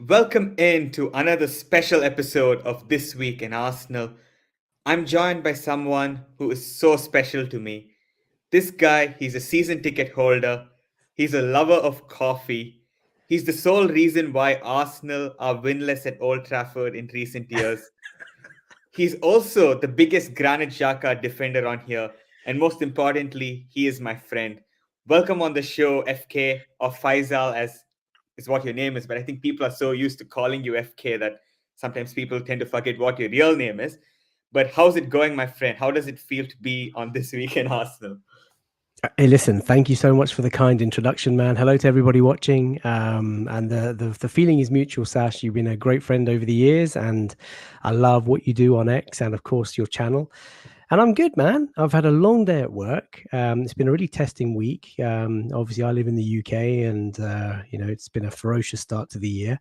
Welcome in to another special episode of This Week in Arsenal. I'm joined by someone who is so special to me. This guy, he's a season ticket holder, he's a lover of coffee, he's the sole reason why Arsenal are winless at Old Trafford in recent years. He's also the biggest Granit Xhaka defender on here, and most importantly, he is my friend. Welcome on the show, FK, or Faisal, as is what your name is, but I think people are so used to calling you FK that sometimes people tend to forget what your real name is. But how's it going, my friend? How does it feel to be on This Week in Arsenal? Hey, listen, thank you so much for the kind introduction, man. Hello to everybody watching. And the feeling is mutual, Sash. You've been a great friend over the years, and I love what you do on X and, of course, your channel. And I'm good, man. I've had a long day at work. It's been a really testing week. Obviously, I live in the UK, and it's been a ferocious start to the year.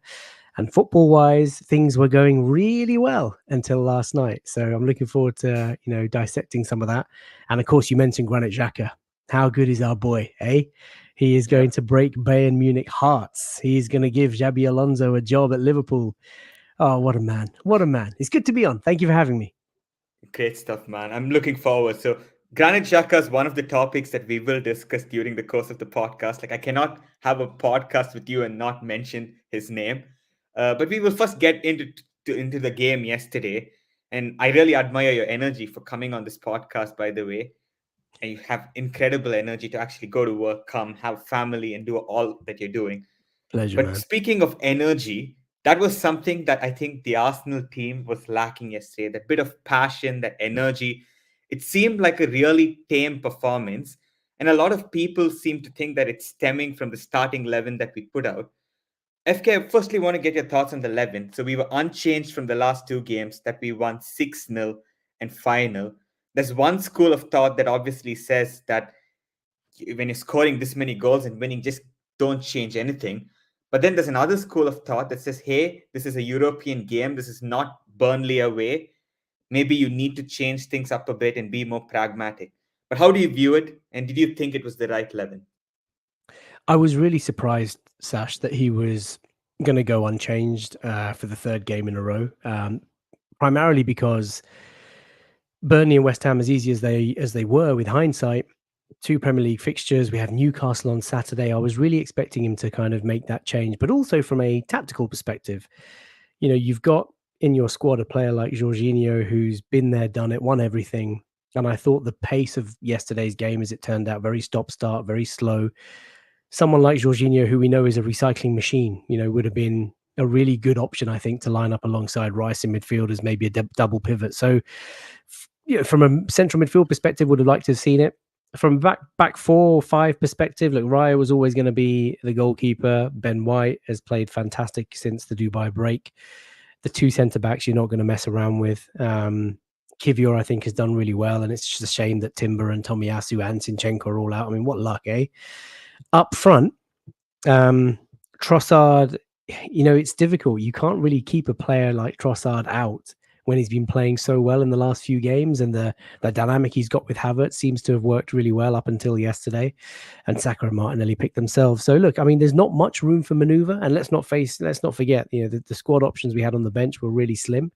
And football-wise, things were going really well until last night. So I'm looking forward to dissecting some of that. And of course, you mentioned Granit Xhaka. How good is our boy, eh? He is Yeah, going to break Bayern Munich hearts. He's going to give Xabi Alonso a job at Liverpool. Oh, what a man. What a man. It's good to be on. Thank you for having me. great stuff, man. I'm looking forward. So, Granit Xhaka is one of the topics that we will discuss during the course of the podcast. Like, I cannot have a podcast with you and not mention his name. But we will first get into the game yesterday. And I really admire your energy for coming on this podcast, by the way. And you have incredible energy to actually go to work, come, have family, and do all that you're doing. Pleasure, But man. speaking of energy, that was something that I think the Arsenal team was lacking yesterday. That bit of passion, that energy. It seemed like a really tame performance. And a lot of people seem to think that it's stemming from the starting 11 that we put out. FK, I firstly want to get your thoughts on the 11. So we were unchanged from the last two games that we won 6-0 and 5-0. There's one school of thought that obviously says that when you're scoring this many goals and winning, just don't change anything. But then there's another school of thought that says, hey, this is a European game. This is not Burnley away. Maybe you need to change things up a bit and be more pragmatic. But how do you view it? And did you think it was the right 11? I was really surprised, Sash, that he was going to go unchanged for the third game in a row. Primarily because Burnley and West Ham, as easy as they were with hindsight, two Premier League fixtures. We have Newcastle on Saturday. I was really expecting him to kind of make that change, but also from a tactical perspective, you've got in your squad a player like Jorginho who's been there, done it, won everything. And I thought the pace of yesterday's game, as it turned out, very stop-start, very slow. Someone like Jorginho, who we know is a recycling machine, would have been a really good option, I think, to line up alongside Rice in midfield as maybe a double pivot. So, from a central midfield perspective, would have liked to have seen it. From back 4 or 5 perspective, look, Raya was always going to be the goalkeeper. Ben White has played fantastic since the Dubai break. The two centre backs you're not going to mess around with. Kivior, I think, has done really well, and it's just a shame that Timber and Tomiyasu and Sinchenko are all out. I mean, what luck, eh? Up front, Trossard, it's difficult. You can't really keep a player like Trossard out when he's been playing so well in the last few games, and the dynamic he's got with Havertz seems to have worked really well up until yesterday, and Saka and Martinelli picked themselves. So look, I mean, there's not much room for maneuver, and let's not forget, the squad options we had on the bench were really slim.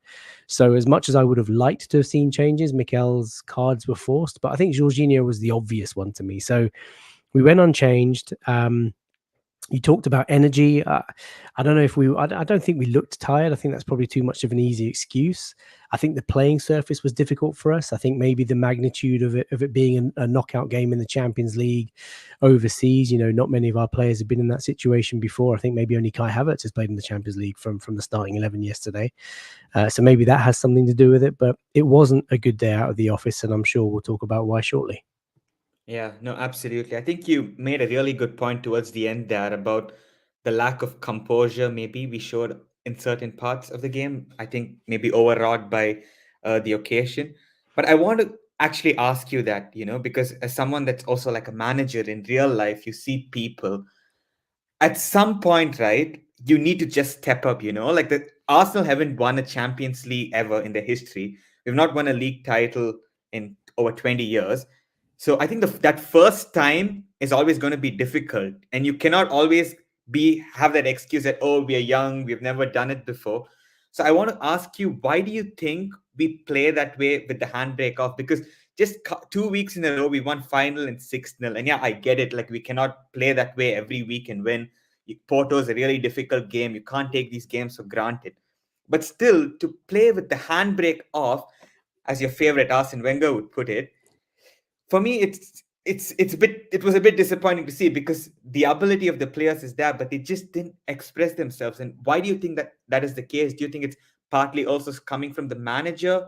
So as much as I would have liked to have seen changes, Mikel's cards were forced, but I think Jorginho was the obvious one to me. So we went unchanged. You talked about energy. I don't know if I don't think we looked tired. I think that's probably too much of an easy excuse. I think the playing surface was difficult for us. I think maybe the magnitude of it being a knockout game in the Champions League overseas. Not many of our players have been in that situation before. I think maybe only Kai Havertz has played in the Champions League from the starting 11 yesterday. So maybe that has something to do with it. But it wasn't a good day out of the office, and I'm sure we'll talk about why shortly. Yeah, no, absolutely. I think you made a really good point towards the end there about the lack of composure maybe we showed in certain parts of the game. I think maybe overwrought by the occasion. But I want to actually ask you that, because as someone that's also like a manager in real life, you see people at some point, right? You need to just step up, like the Arsenal haven't won a Champions League ever in their history. We've not won a league title in over 20 years. So I think that first time is always going to be difficult, and you cannot always be have that excuse that, oh, we are young, we've never done it before. So I want to ask you, why do you think we play that way with the handbrake off? Because just 2 weeks in a row we won final in 6-0, and yeah, I get it, like we cannot play that way every week and win. Porto is a really difficult game, you can't take these games for granted. But still, to play with the handbrake off, as your favorite Arsene Wenger would put it, for me it was a bit disappointing to see, because the ability of the players is there, but they just didn't express themselves. And why do you think that that is the case? Do you think it's partly also coming from the manager,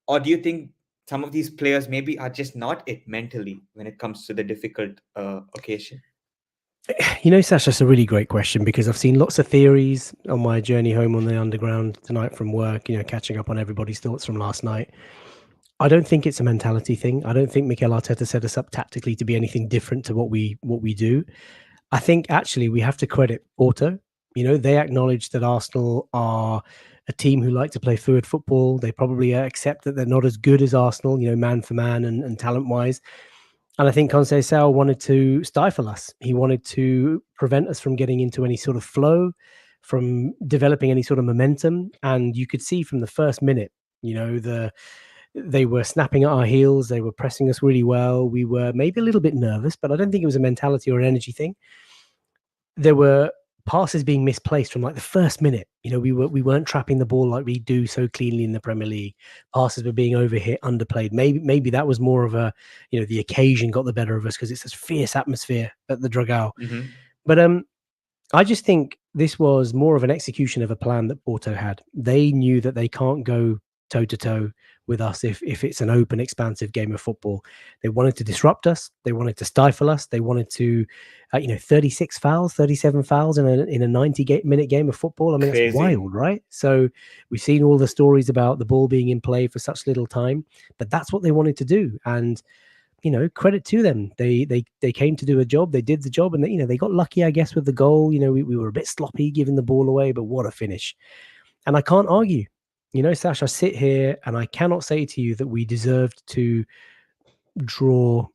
or do you think some of these players maybe are just not it mentally when it comes to the difficult occasion? Sash, that's a really great question because I've seen lots of theories on my journey home on the underground tonight from work, catching up on everybody's thoughts from last night. I don't think it's a mentality thing. I don't think Mikel Arteta set us up tactically to be anything different to what we do. I think actually we have to credit Porto. They acknowledge that Arsenal are a team who like to play fluid football. They probably accept that they're not as good as Arsenal, man for man and talent wise. And I think Conceição wanted to stifle us. He wanted to prevent us from getting into any sort of flow, from developing any sort of momentum. And you could see from the first minute, they were snapping at our heels. They were pressing us really well. We were maybe a little bit nervous, but I don't think it was a mentality or an energy thing. There were passes being misplaced from like the first minute. We weren't trapping the ball like we do so cleanly in the Premier League. Passes were being overhit, underplayed. Maybe that was more of a, the occasion got the better of us because it's this fierce atmosphere at the Dragao. Mm-hmm. But I just think this was more of an execution of a plan that Porto had. They knew that they can't go toe to toe with us if it's an open, expansive game of football. They wanted to disrupt us. They wanted to stifle us. They wanted to, 36 fouls, 37 fouls in a 90-minute game of football. I mean, that's Crazy. wild, right? So we've seen all the stories about the ball being in play for such little time, but that's what they wanted to do. And credit to them. They came to do a job. They did the job, and they got lucky, I guess, with the goal. We were a bit sloppy giving the ball away, but what a finish! And I can't argue. Sash, I sit here and I cannot say to you that we deserved to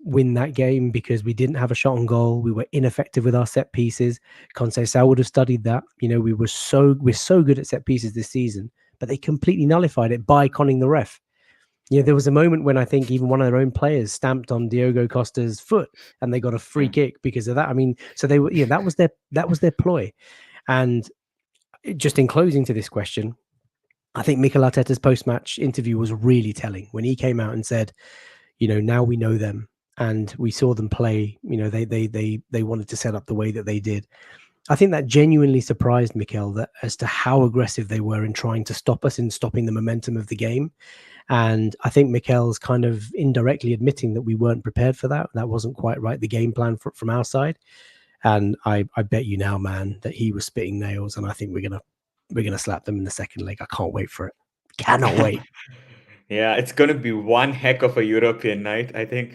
win that game because we didn't have a shot on goal. We were ineffective with our set pieces. Conceição would have studied that. We're so good at set pieces this season, but they completely nullified it by conning the ref. There was a moment when I think even one of their own players stamped on Diogo Costa's foot and they got a free kick because of that. I mean, so they were, that was their ploy. And just in closing to this question, I think Mikel Arteta's post-match interview was really telling when he came out and said, now we know them and we saw them play, they wanted to set up the way that they did. I think that genuinely surprised Mikel as to how aggressive they were in trying to stop us, in stopping the momentum of the game. And I think Mikel's kind of indirectly admitting that we weren't prepared for that. That wasn't quite right, the game plan from our side. And I bet you now, man, that he was spitting nails. And I think we're gonna slap them in the second leg. I can't wait for it. Cannot wait. Yeah, it's going to be one heck of a European night. I think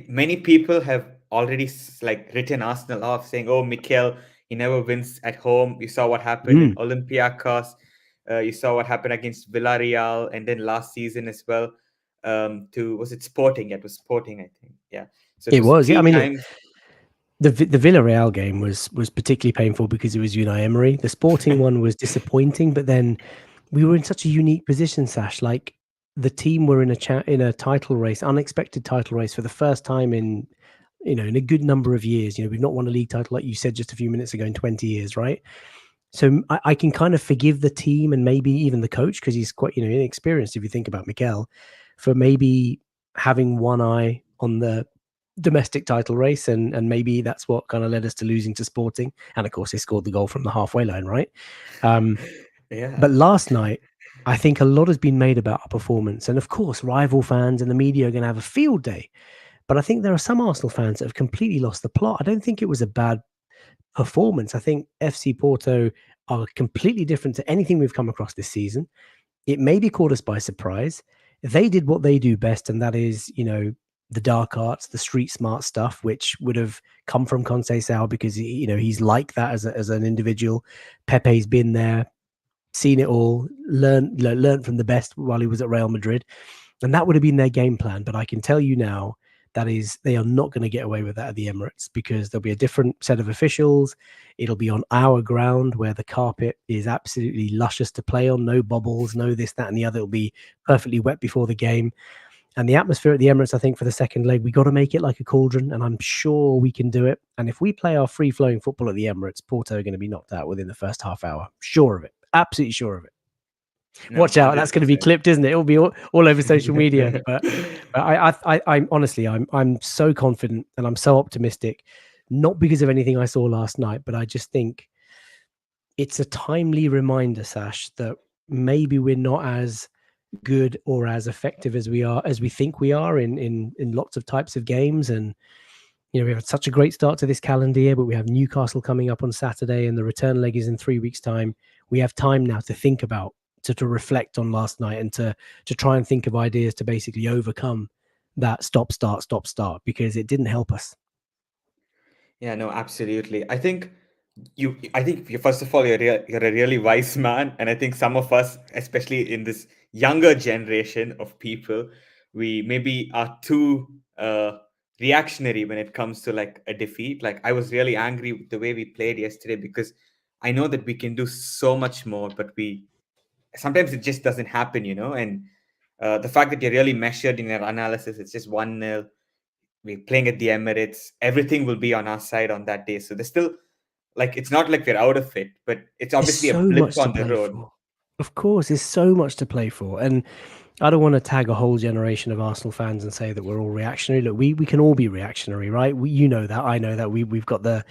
many people have already like written Arsenal off, saying, "Oh, Mikel, he never wins at home." You saw what happened in Olympiacos. You saw what happened against Villarreal, and then last season as well. Was it Sporting? Yeah, it was Sporting, I think. Yeah. So it It was was. Yeah, I three mean, look, times. the Villarreal game was particularly painful because it was Unai Emery. The Sporting one was disappointing, but then we were in such a unique position, Sash. Like the team were in a title race, unexpected title race for the first time in a good number of years. We've not won a league title, like you said just a few minutes ago, in 20 years, right? So I can kind of forgive the team and maybe even the coach because he's quite inexperienced. If you think about Mikel, for maybe having one eye on the domestic title race, and maybe that's what kind of led us to losing to Sporting. And of course, they scored the goal from the halfway line, right? Yeah. But last night, I think a lot has been made about our performance, and of course, rival fans and the media are going to have a field day. But I think there are some Arsenal fans that have completely lost the plot. I don't think it was a bad performance. I think FC Porto are completely different to anything we've come across this season. It maybe caught us by surprise. They did what they do best, and that is, the dark arts, the street smart stuff, which would have come from Conceição because he's like that as an individual. Pepe's been there, seen it all, learned from the best while he was at Real Madrid, and that would have been their game plan. But I can tell you now they are not going to get away with that at the Emirates, because there'll be a different set of officials. It'll be on our ground where the carpet is absolutely luscious to play on, no bubbles, no this, that, and the other. It'll be perfectly wet before the game. And the atmosphere at the Emirates, I think, for the second leg, we got to make it like a cauldron, and I'm sure we can do it. And if we play our free-flowing football at the Emirates, Porto are going to be knocked out within the first half hour. Sure of it. Absolutely sure of it. No, Watch out, that's going to be 100%. clipped, isn't it? It'll be all over social media. But I'm honestly, I'm so confident and I'm so optimistic, not because of anything I saw last night, but I just think it's a timely reminder, Sash, that maybe we're not as good or as effective as we think we are in lots of types of games. And we have such a great start to this calendar year, but we have Newcastle coming up on Saturday and the return leg is in 3 weeks' time. We have time now to think about, to reflect on last night, and to try and think of ideas to basically overcome that stop start, because it didn't help us. Yeah, no, absolutely. I think first of all, you're a really wise man, and I think some of us, especially in this younger generation of people, we maybe are too reactionary when it comes to like a defeat. Like I was really angry with the way we played yesterday, because I know that we can do so much more, but we sometimes it just doesn't happen, And the fact that you're really measured in your analysis, it's just 1-0. We're playing at the Emirates. Everything will be on our side on that day. So there's still, like, it's not like we're out of it, but it's There's obviously a so blip much to on the play road. for. Of course, there's so much to play for. And I don't want to tag a whole generation of Arsenal fans and say that we're all reactionary. Look, we can all be reactionary, right? You know that, I know that. We've got the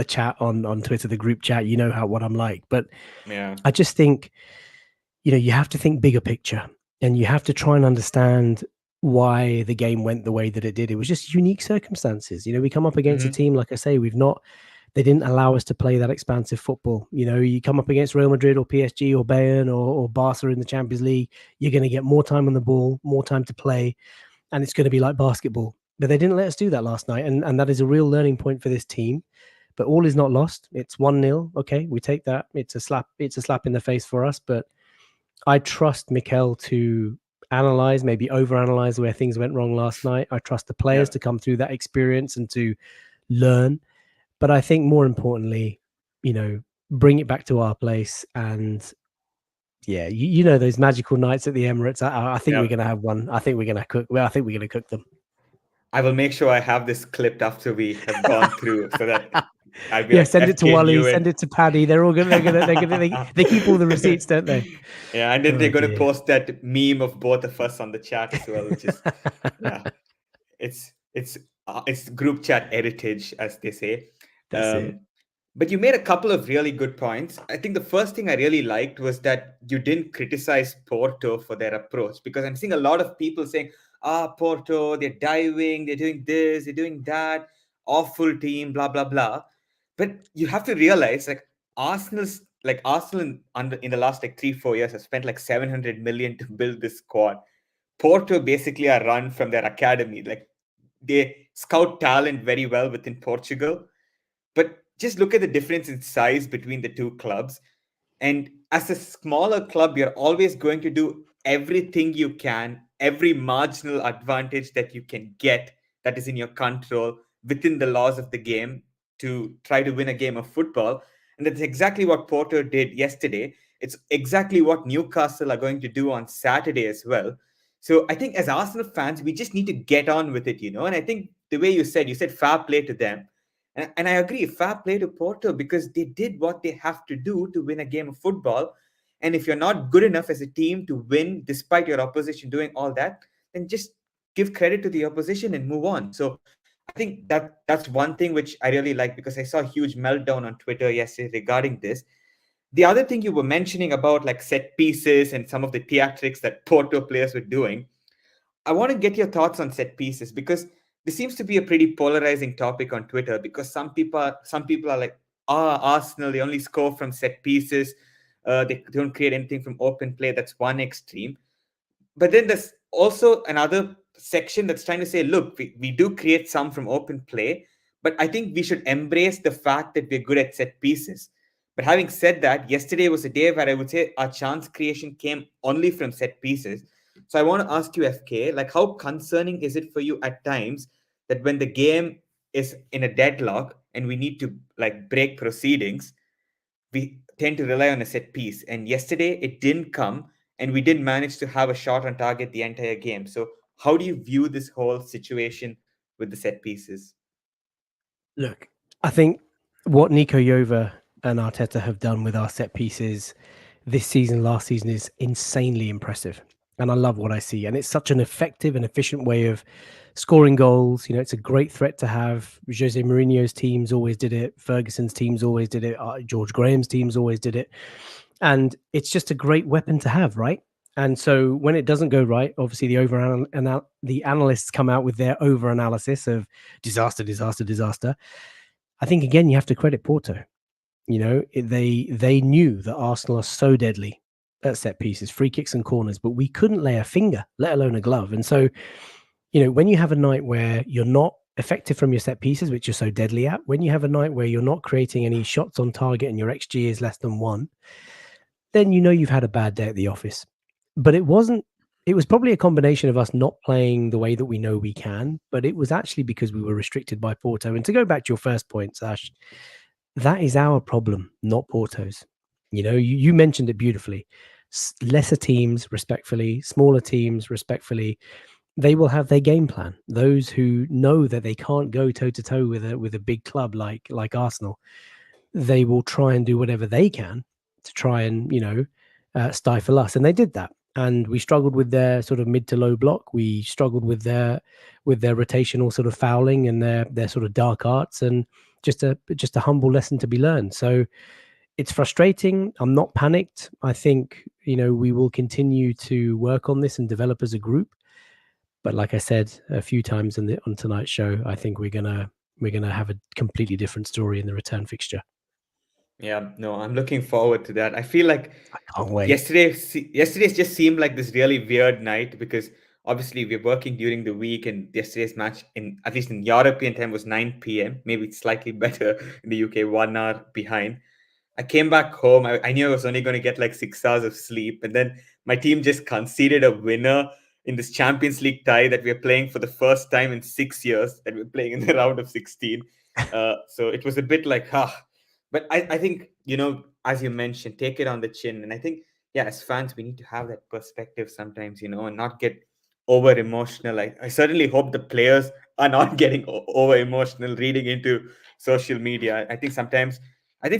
chat on Twitter, the group chat. You know what I'm like. But Yeah. I just think, you have to think bigger picture, and you have to try and understand why the game went the way that it did. It was just unique circumstances. We come up against a Hmm. team, like I say, they didn't allow us to play that expansive football. You come up against Real Madrid or PSG or Bayern or Barca in the Champions League, you're going to get more time on the ball, more time to play, and it's going to be like basketball. But they didn't let us do that last night, and that is a real learning point for this team. But all is not lost. It's 1-0. Okay, we take that. It's a slap in the face for us, but I trust Mikel to analyze, maybe overanalyze where things went wrong last night. I trust the players Yeah. to come through that experience and to learn. But I think more importantly, bring it back to our place. And yeah, those magical nights at the Emirates. I think we're Yeah. going to have one. I think we're going to cook. Well, I think we're going to cook them. I will make sure I have this clipped after we have gone through, so that I'll be Yeah, like send it to FK Wally, knew send it. it to Paddy. They're all gonna, they keep all the receipts, don't they? Yeah, and then they're Oh going to dear. post that meme of both of us on the chat as well, which is, yeah, it's group chat heritage, as they say. That's it. Um, but you made a couple of really good points. I think the first thing I really liked was that you didn't criticize Porto for their approach, because I'm seeing a lot of people saying, Porto, they're diving, they're doing this, they're doing that, awful team, blah, blah, blah. But you have to realize, Arsenal in the last like 3-4 years have spent like 700 million to build this squad. Porto basically are run from their academy. Like they scout talent very well within Portugal, but just look at the difference in size between the two clubs. And as a smaller club, you're always going to do everything you can, every marginal advantage that you can get that is in your control within the laws of the game to try to win a game of football. And that's exactly what Porto did yesterday. It's exactly what Newcastle are going to do on Saturday as well. So I think as Arsenal fans, we just need to get on with it, And I think the way you said fair play to them. And I agree, fair play to Porto, because they did what they have to do to win a game of football. And if you're not good enough as a team to win despite your opposition doing all that, then just give credit to the opposition and move on. So I think that's one thing which I really like, because I saw a huge meltdown on Twitter yesterday regarding this. The other thing you were mentioning about like set pieces and some of the theatrics that Porto players were doing, I want to get your thoughts on set pieces, because this seems to be a pretty polarizing topic on Twitter, because some people are like, Arsenal, they only score from set pieces. They don't create anything from open play. That's one extreme. But then there's also another section that's trying to say, look, we do create some from open play, but I think we should embrace the fact that we're good at set pieces. But having said that, yesterday was a day where I would say our chance creation came only from set pieces. So I want to ask you, FK, like how concerning is it for you at times that when the game is in a deadlock and we need to like break proceedings, we tend to rely on a set piece. And yesterday it didn't come, and we didn't manage to have a shot on target the entire game. So how do you view this whole situation with the set pieces? Look, I think what Nico Jova and Arteta have done with our set pieces this season, last season, is insanely impressive. And I love what I see. And it's such an effective and efficient way of scoring goals. You know, it's a great threat to have. Jose Mourinho's teams always did it. Ferguson's teams always did it. George Graham's teams always did it. And it's just a great weapon to have, right? And so when it doesn't go right, obviously the analysts come out with their over analysis of disaster, disaster, disaster. I think again you have to credit Porto. You know, they knew that Arsenal are so deadly at set pieces, free kicks and corners, but we couldn't lay a finger, let alone a glove. And so, you know, when you have a night where you're not effective from your set pieces, which you're so deadly at, when you have a night where you're not creating any shots on target and your XG is less than 1, then you know you've had a bad day at the office. But it wasn't. It was probably a combination of us not playing the way that we know we can, but it was actually because we were restricted by Porto. And to go back to your first point, Sash, that is our problem, not Porto's. You know, you mentioned it beautifully. Lesser teams, respectfully, smaller teams, respectfully, they will have their game plan. Those who know that they can't go toe to toe with a big club like Arsenal, they will try and do whatever they can to try and stifle us, and they did that. And we struggled with their sort of mid to low block. We struggled with their rotational sort of fouling and their sort of dark arts, and just a humble lesson to be learned. So it's frustrating. I'm not panicked. I think we will continue to work on this and develop as a group. But like I said a few times on tonight's show, I think we're gonna have a completely different story in the return fixture. Yeah, no, I'm looking forward to that. I feel like I can't wait. yesterday's just seemed like this really weird night because obviously we're working during the week, and yesterday's match, in at least in European time, was 9 p.m. Maybe it's slightly better in the UK, 1 hour behind. I came back home. I knew I was only going to get like 6 hours of sleep. And then my team just conceded a winner in this Champions League tie that we're playing for the first time in 6 years, that we're playing in the round of 16. So it was a bit like, But I think, as you mentioned, take it on the chin. And I think, yeah, as fans, we need to have that perspective sometimes, and not get over emotional. I certainly hope the players are not getting over emotional reading into social media. I think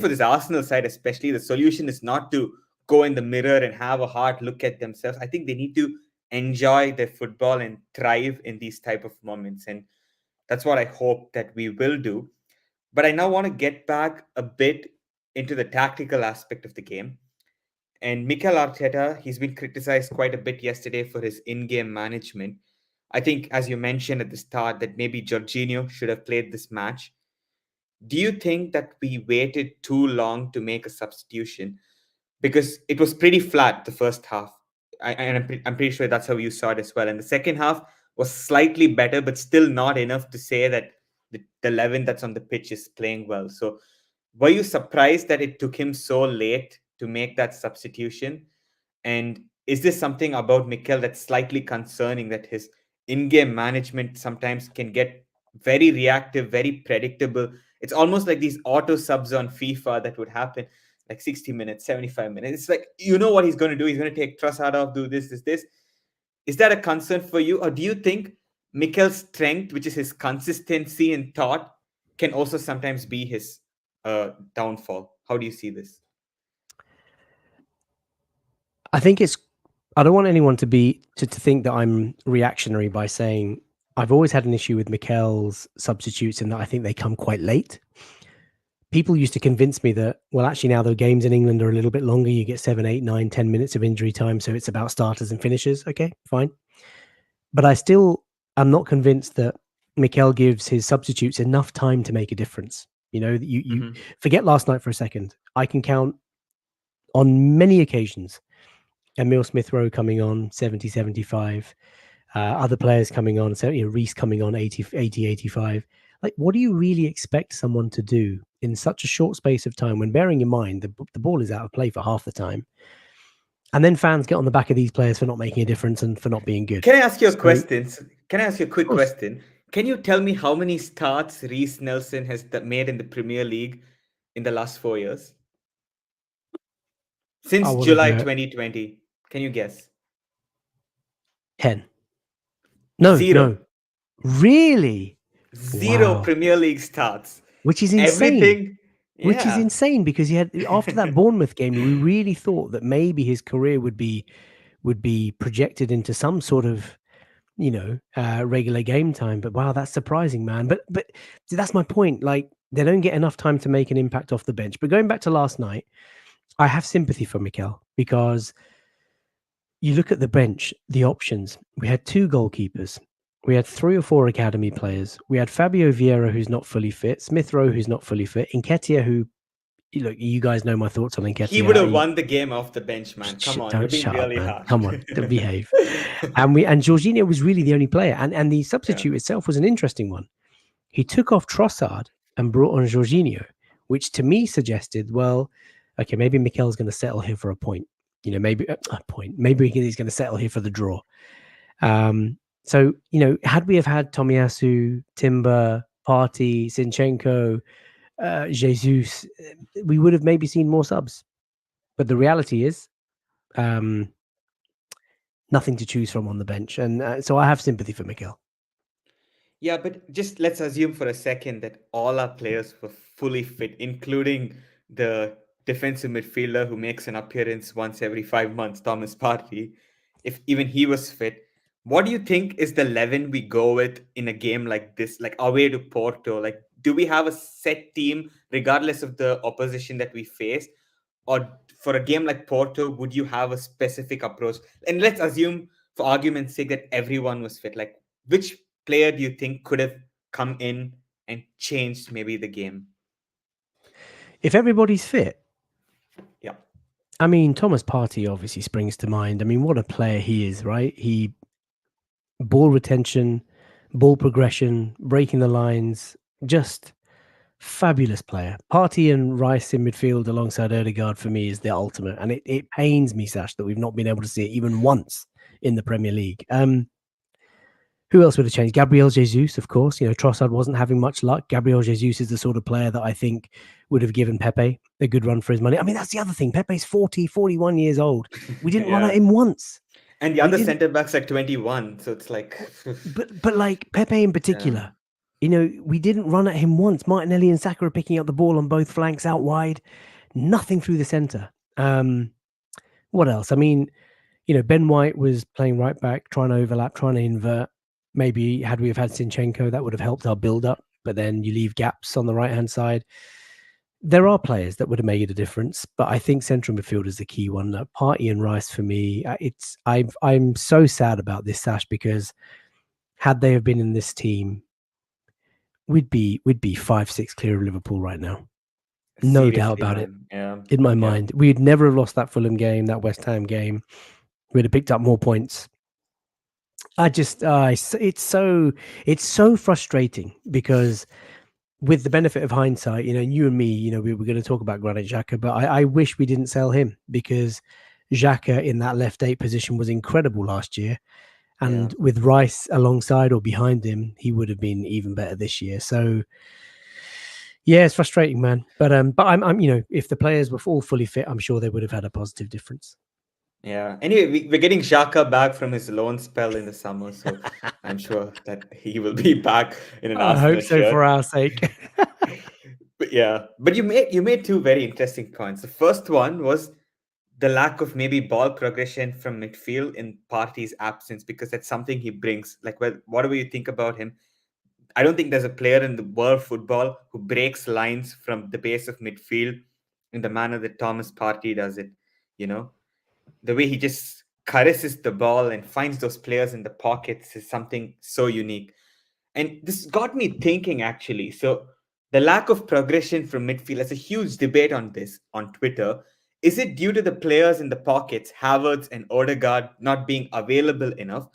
for this Arsenal side, especially, the solution is not to go in the mirror and have a hard look at themselves. I think they need to enjoy their football and thrive in these type of moments. And that's what I hope that we will do. But I now want to get back a bit into the tactical aspect of the game. And Mikel Arteta, he's been criticized quite a bit yesterday for his in-game management. I think, as you mentioned at the start, that maybe Jorginho should have played this match. Do you think that we waited too long to make a substitution? Because it was pretty flat the first half. I'm pretty sure that's how you saw it as well. And the second half was slightly better, but still not enough to say that the 11 that's on the pitch is playing well. So were you surprised that it took him so late to make that substitution? And is this something about Mikel that's slightly concerning, that his in-game management sometimes can get very reactive, very predictable? It's almost like these auto subs on FIFA that would happen like 60 minutes, 75 minutes. It's like, you know what he's going to do. He's going to take Trossard off, do this, this, this. Is that a concern for you? Or do you think Mikel's strength, which is his consistency in thought, can also sometimes be his downfall? How do you see this? I think I don't want anyone to think that I'm reactionary by saying I've always had an issue with Mikel's substitutes in that I think they come quite late. People used to convince me that, well, actually now the games in England are a little bit longer. You get 7, 8, 9, 10 minutes of injury time. So it's about starters and finishers. Okay, fine. But I still am not convinced that Mikel gives his substitutes enough time to make a difference. You forget last night for a second. I can count on many occasions Emil Smith Rowe coming on 70, 75, other players coming on, so Reece coming on 80, 85. Like, what do you really expect someone to do in such a short space of time when, bearing in mind, the ball is out of play for half the time? And then fans get on the back of these players for not making a difference and for not being good. Can I ask you a So, question? Can I ask you a of quick course, question? Can you tell me how many starts Reece Nelson has made in the Premier League in the last 4 years? I Since want to July go 2020. Can you guess? 10. No, Zero. no. Really? Zero Wow. Premier League starts. Which is insane. Everything. Which is Yeah. insane because he had after that Bournemouth game, we really thought that maybe his career would be projected into some sort of regular game time. But wow, that's surprising, man. But see, that's my point. Like they don't get enough time to make an impact off the bench. But going back to last night, I have sympathy for Mikel because you look at the bench, the options. We had two goalkeepers. We had three or four academy players. We had Fabio Vieira, who's not fully fit, Smith Rowe, who's not fully fit, Nketiah, who look, you guys know my thoughts on He would have Nketiah. won the game off the bench, man. Come on, you're Don't being shut up, really man. harsh. Come on, don't behave. And Jorginho was really the only player, and the Yeah. substitute itself was an interesting one. He took off Trossard and brought on Jorginho, which to me suggested, well, okay, maybe Mikel's going to settle here for a point. Maybe a point. Maybe he's going to settle here for the draw. So had we have had Tomiyasu, Timber, Partey, Zinchenko, Jesus, we would have maybe seen more subs. But the reality is, um, nothing to choose from on the bench, and so I have sympathy for Mikel. Yeah, but just let's assume for a second that all our players were fully fit, including the defensive midfielder who makes an appearance once every 5 months, Thomas Partey. If even he was fit, what do you think is the 11 we go with in a game like this, like away to Porto? Like, do we have a set team regardless of the opposition that we face? Or for a game like Porto, would you have a specific approach? And let's assume, for argument's sake, that everyone was fit. Like, which player do you think could have come in and changed maybe the game? If everybody's fit, Yeah, I mean, Thomas Partey obviously springs to mind. I mean, what a player he is, right? He ball retention, ball progression, breaking the lines, just fabulous player. Partey and Rice in midfield alongside Odegaard for me is the ultimate, and it pains me, Sash, that we've not been able to see it even once in the Premier League. Who else would have changed? Gabriel Jesus, of course. Trossard wasn't having much luck. Gabriel Jesus is the sort of player that I think would have given Pepe a good run for his money. I mean, that's the other thing. Pepe's 40, 41 years old. We didn't run at yeah. him once. And the We other didn't, center backs like 21, so it's like, but like Pepe in yeah, particular, we didn't run at him once. Martinelli and Saka are picking up the ball on both flanks out wide, nothing through the center. What else? I mean, Ben White was playing right back, trying to overlap, trying to invert. Maybe had we have had Zinchenko, that would have helped our build up. But then you leave gaps on the right hand side. There are players that would have made a difference, but I think central midfield is the key one. Partey and Rice for me, I'm so sad about this, Sash, because had they have been in this team, we'd be 5-6 clear of Liverpool right now, no doubt seriously, about it. man. Yeah, In my yeah, mind, we'd never have lost that Fulham game, that West Ham game. We'd have picked up more points. I just, it's so frustrating because with the benefit of hindsight, you and me, we were going to talk about Granit Xhaka, but I wish we didn't sell him because Xhaka in that left 8 position was incredible last year. yeah. And with Rice alongside or behind him, he would have been even better this year. So yeah, it's frustrating, man. But I'm if the players were all fully fit, I'm sure they would have had a positive difference. Yeah. Anyway, we're getting Xhaka back from his loan spell in the summer, so I'm sure that he will be back in an I hope Arsenal so shirt. for our sake. But yeah, but you made two very interesting points. The first one was the lack of maybe ball progression from midfield in Partey's absence, because that's something he brings. Like, well, whatever you think about him, I don't think there's a player in the world football who breaks lines from the base of midfield in the manner that Thomas Partey does it. You know, the way he just caresses the ball and finds those players in the pockets is something so unique. And this got me thinking actually. So the lack of progression from midfield, there's a huge debate on this on Twitter. Is it due to the players in the pockets, Havertz and Odegaard, not being available enough?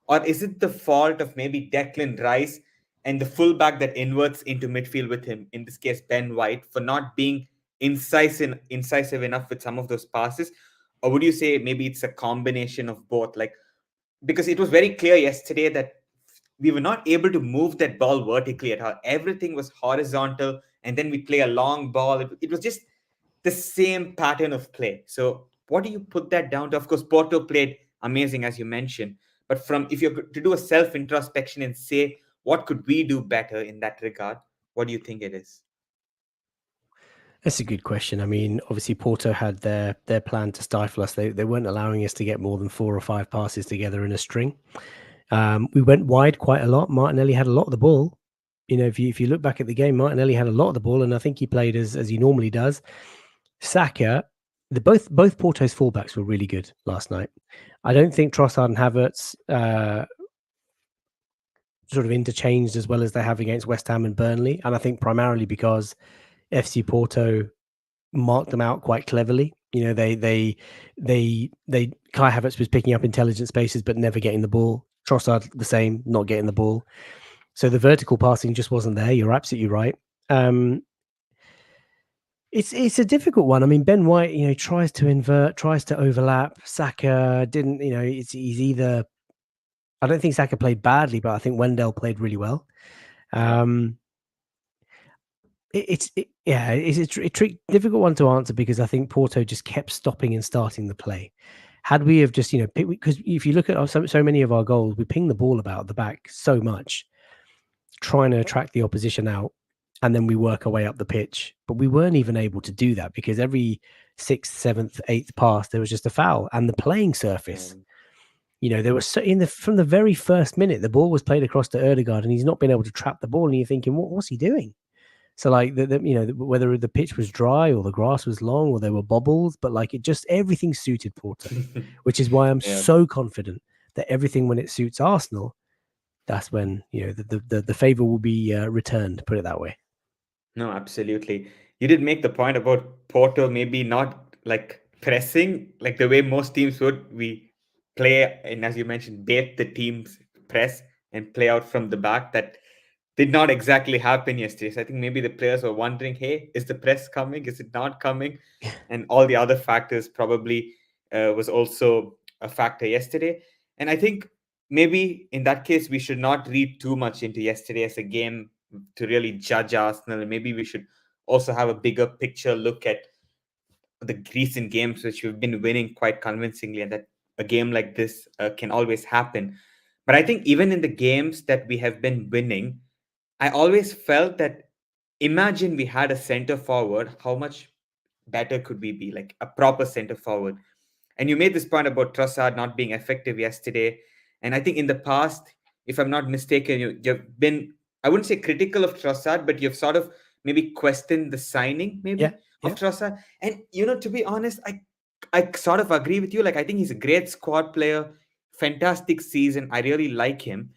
Or is it the fault of maybe Declan Rice and the fullback that inverts into midfield with him, in this case Ben White, for not being incisive enough with some of those passes? Or would you say maybe it's a combination of both? Like, because it was very clear yesterday that we were not able to move that ball vertically at all. Everything was horizontal, and then we play a long ball. It was just the same pattern of play. So what do you put that down to? Of course, Porto played amazing, as you mentioned. But from if you're to do a self introspection and say what could we do better in that regard, what do you think it is? That's a good question. I mean, obviously Porto had their plan to stifle us. They weren't allowing us to get more than 4 or 5 passes together in a string. We went wide quite a lot. Martinelli had a lot of the ball. You know, if you look back at the game, Martinelli had a lot of the ball, and I think he played as he normally does. Saka, both Porto's fullbacks were really good last night. I don't think Trossard and Havertz sort of interchanged as well as they have against West Ham and Burnley, and I think primarily because FC Porto marked them out quite cleverly. You know, they Kai Havertz was picking up intelligent spaces but never getting the ball. Trossard the same, not getting the ball. So the vertical passing just wasn't there. You're absolutely right. It's a difficult one. I mean, Ben White, you know, tries to invert, tries to overlap. Saka didn't, you know, he's either. I don't think Saka played badly, but I think Wendell played really well. Yeah. It's a difficult one to answer because I think Porto just kept stopping and starting the play. Had we have just, you know, because if you look at so many of our goals, we ping the ball about the back so much, trying to attract the opposition out, and then we work our way up the pitch. But we weren't even able to do that because every 6th, 7th, 8th pass there was just a foul, and the playing surface. You know, there was from the very first minute, the ball was played across to Erdegaard, and he's not been able to trap the ball. And you're thinking, what's he doing? So like you know, whether the pitch was dry or the grass was long or there were bobbles, but like it just everything suited Porto, which is why I'm Yeah. so confident that everything when it suits Arsenal, that's when, you know, the favor will be returned. Put it that way. No, absolutely. You did make the point about Porto maybe not like pressing like the way most teams would. We play, and as you mentioned, bait the teams press and play out from the back. That did not exactly happen yesterday. So I think maybe the players were wondering, hey, is the press coming? Is it not coming? And all the other factors probably was also a factor yesterday. And I think maybe in that case, we should not read too much into yesterday as a game to really judge Arsenal. And maybe we should also have a bigger picture look at the recent games which we've been winning quite convincingly, and that a game like this can always happen. But I think even in the games that we have been winning, I always felt that imagine we had a center forward, how much better could we be? Like a proper center forward. And you made this point about Trossard not being effective yesterday. And I think in the past, if I'm not mistaken, you've been, I wouldn't say critical of Trossard, but you've sort of maybe questioned the signing, Yeah, maybe, yeah. of Trossard. And, you know, to be honest, I sort of agree with you. Like, I think he's a great squad player, fantastic season. I really like him.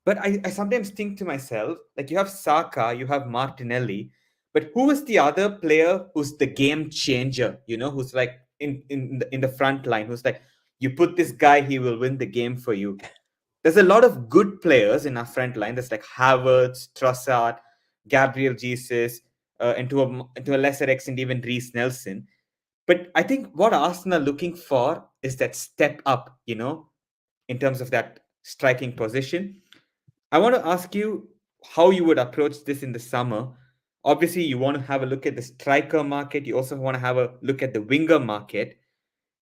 But I sometimes think to myself, like you have Saka, you have Martinelli, but who is the other player who's the game changer? You know, who's like in the front line, who's like you put this guy, he will win the game for you. There's a lot of good players in our front line. There's like Havertz, Trossard, Gabriel Jesus, and to a lesser extent even Reece Nelson. But I think what Arsenal are looking for is that step up. You know, in terms of that striking position. I want to ask you how you would approach this in the summer. Obviously, you want to have a look at the striker market. You also want to have a look at the winger market.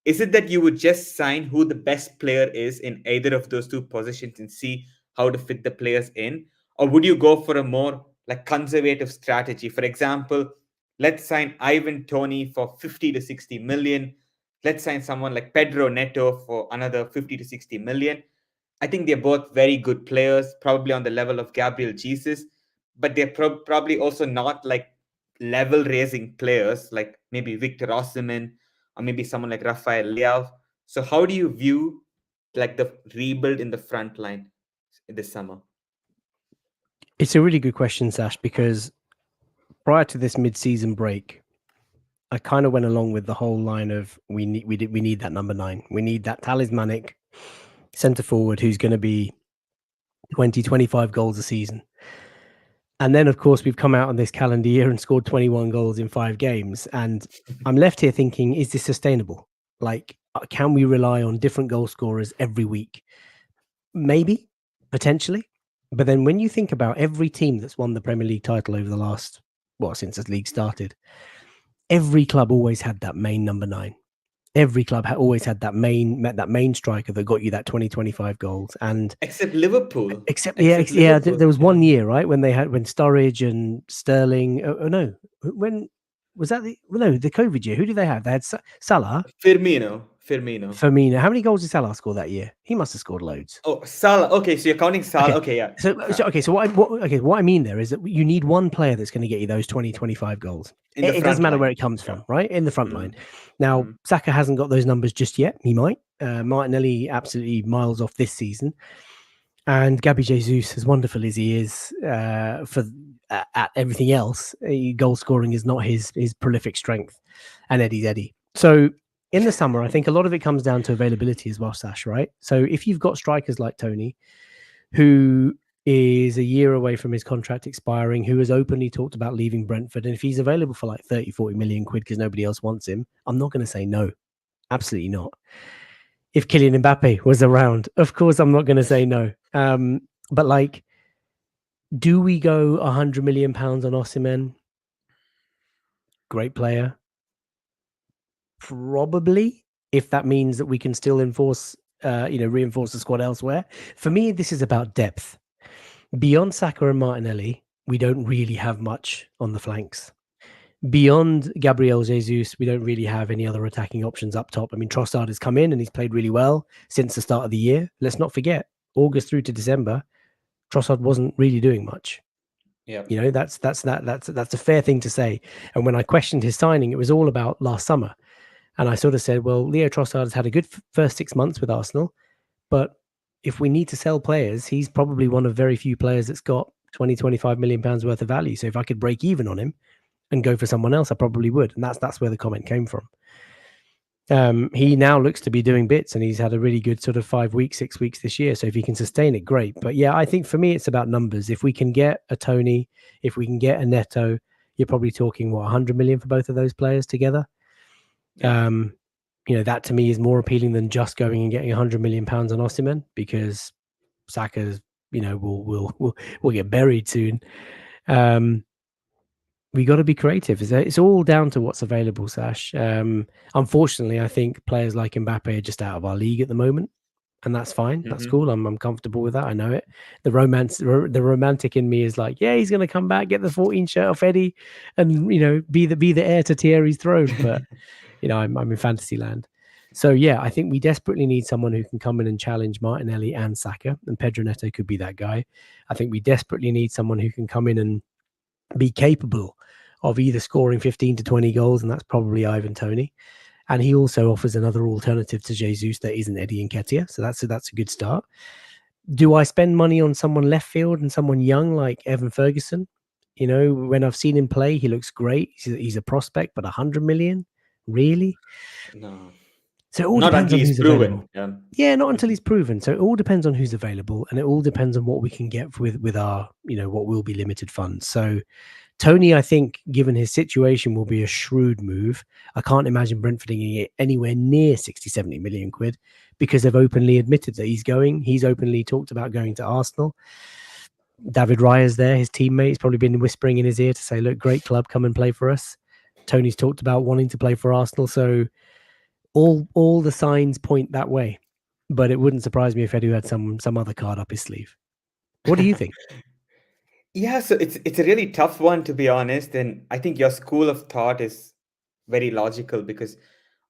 Is it that you would just sign who the best player is in either of those two positions and see how to fit the players in? Or would you go for a more like conservative strategy? For example, let's sign Ivan Tony for 50 to 60 million. Let's sign someone like Pedro Neto for another 50 to 60 million. I think they're both very good players, probably on the level of Gabriel Jesus, but they're probably also not like level raising players like maybe Victor Osimhen or maybe someone like Rafael Leao. So how do you view like the rebuild in the front line this summer? It's a really good question, Sash, because prior to this mid-season break, I kind of went along with the whole line of we need that number 9. We need that talismanic centre forward who's going to be 20, 25 goals a season. And then, of course, we've come out on this calendar year and scored 21 goals in 5 games. And I'm left here thinking, is this sustainable? Like, can we rely on different goal scorers every week? Maybe, potentially. But then when you think about every team that's won the Premier League title over the last, well, since the league started, every club always had that main number nine. Every club always had that main striker that got you that 20-25 goals. And Except Liverpool. except yeah, Except yeah, Liverpool. there was Yeah. one year, right, when Sturridge and Sterling. Oh, no, when was that? The COVID year. Who did they have? They had Salah, Firmino. Firmino. How many goals did Salah score that year? He must have scored loads. Oh, Salah. Okay, so you're counting Salah. Okay. Okay, yeah. So what I mean there is that you need one player that's going to get you those 20-25 goals. In the It doesn't front matter where line. it comes Yeah. from, right? In the front line. Mm, Now, mm. Saka hasn't got those numbers just yet. He might. Martinelli absolutely miles off this season. And Gabby Jesus, as wonderful as he is at everything else, goal scoring is not his prolific strength. And Eddie's Eddie. So in the summer, I think a lot of it comes down to availability as well, Sash, right? So if you've got strikers like Tony, who is a year away from his contract expiring, who has openly talked about leaving Brentford, and if he's available for like 30, 40 million quid because nobody else wants him, I'm not going to say no. Absolutely not. If Kylian Mbappe was around, of course, I'm not going to say no. But like, do we go £100 million on Osimhen? Great player. Probably, if that means that we can still reinforce the squad elsewhere. For me, this is about depth. Beyond Saka and Martinelli, we don't really have much on the flanks. Beyond Gabriel Jesus, we don't really have any other attacking options up top. I mean, Trossard has come in and he's played really well since the start of the year. Let's not forget, August through to December, Trossard wasn't really doing much. Yeah. That's a fair thing to say. And when I questioned his signing, it was all about last summer. And I sort of said, well, Leo Trossard has had a good first 6 months with Arsenal, but if we need to sell players, he's probably one of very few players that's got 20-25 million pounds worth of value. So if I could break even on him and go for someone else, I probably would. And that's where the comment came from. He now looks to be doing bits, and he's had a really good sort of 5 weeks, 6 weeks this year. So if he can sustain it, great. But yeah, I think for me, it's about numbers. If we can get a Tony, if we can get a Neto, you're probably talking 100 million for both of those players together. Yeah. That to me is more appealing than just going and getting 100 million pounds on Osimhen, because Saka's, will get buried soon. We got to be creative. It's all down to what's available, Sash. Unfortunately, I think players like Mbappe are just out of our league at the moment, and that's fine. That's Hmm. cool. I'm comfortable with that. I know it. The romantic in me is like, yeah, he's going to come back, get the 14 shirt off Eddie, and be the heir to Thierry's throne. But I'm in fantasy land. So yeah, I think we desperately need someone who can come in and challenge Martinelli and Saka, and Pedro Neto could be that guy. I think we desperately need someone who can come in and be capable of either scoring 15 to 20 goals, and that's probably Ivan Toney. And he also offers another alternative to Jesus that isn't Eddie Nketiah. So that's a good start. Do I spend money on someone left field and someone young like Evan Ferguson? When I've seen him play, he looks great. He's a prospect, but 100 million? Really? No. So it all Not depends until on he's who's proven. available. Yeah. Yeah, not until Mhm. he's proven. So it all depends on who's available, and it all depends on what we can get with our, what will be limited funds. So Tony, I think, given his situation, will be a shrewd move. I can't imagine Brentford getting it anywhere near 60, 70 million quid, because they've openly admitted that he's going. He's openly talked about going to Arsenal. David Raya's there, his teammate. He's probably been whispering in his ear to say, look, great club, come and play for us. Tony's talked about wanting to play for Arsenal. So all the signs point that way. But it wouldn't surprise me if Edu had some other card up his sleeve. What do you think? Yeah, so it's a really tough one, to be honest, and I think your school of thought is very logical because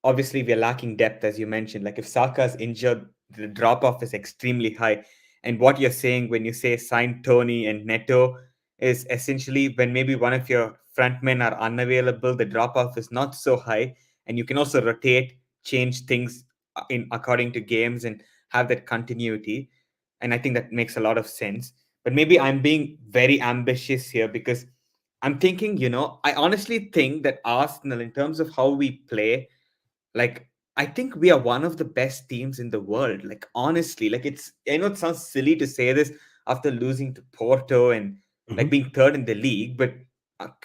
obviously we're lacking depth, as you mentioned. Like if Saka's injured, the drop off is extremely high. And what you're saying when you say sign Tony and Neto is essentially when maybe one of your frontmen are unavailable, the drop off is not so high, and you can also rotate, change things in according to games and have that continuity. And I think that makes a lot of sense. But maybe I'm being very ambitious here because I'm thinking, I honestly think that Arsenal, in terms of how we play, like, I think we are one of the best teams in the world. Like, honestly, like, I know it sounds silly to say this after losing to Porto and Mm-hmm. like being third in the league, but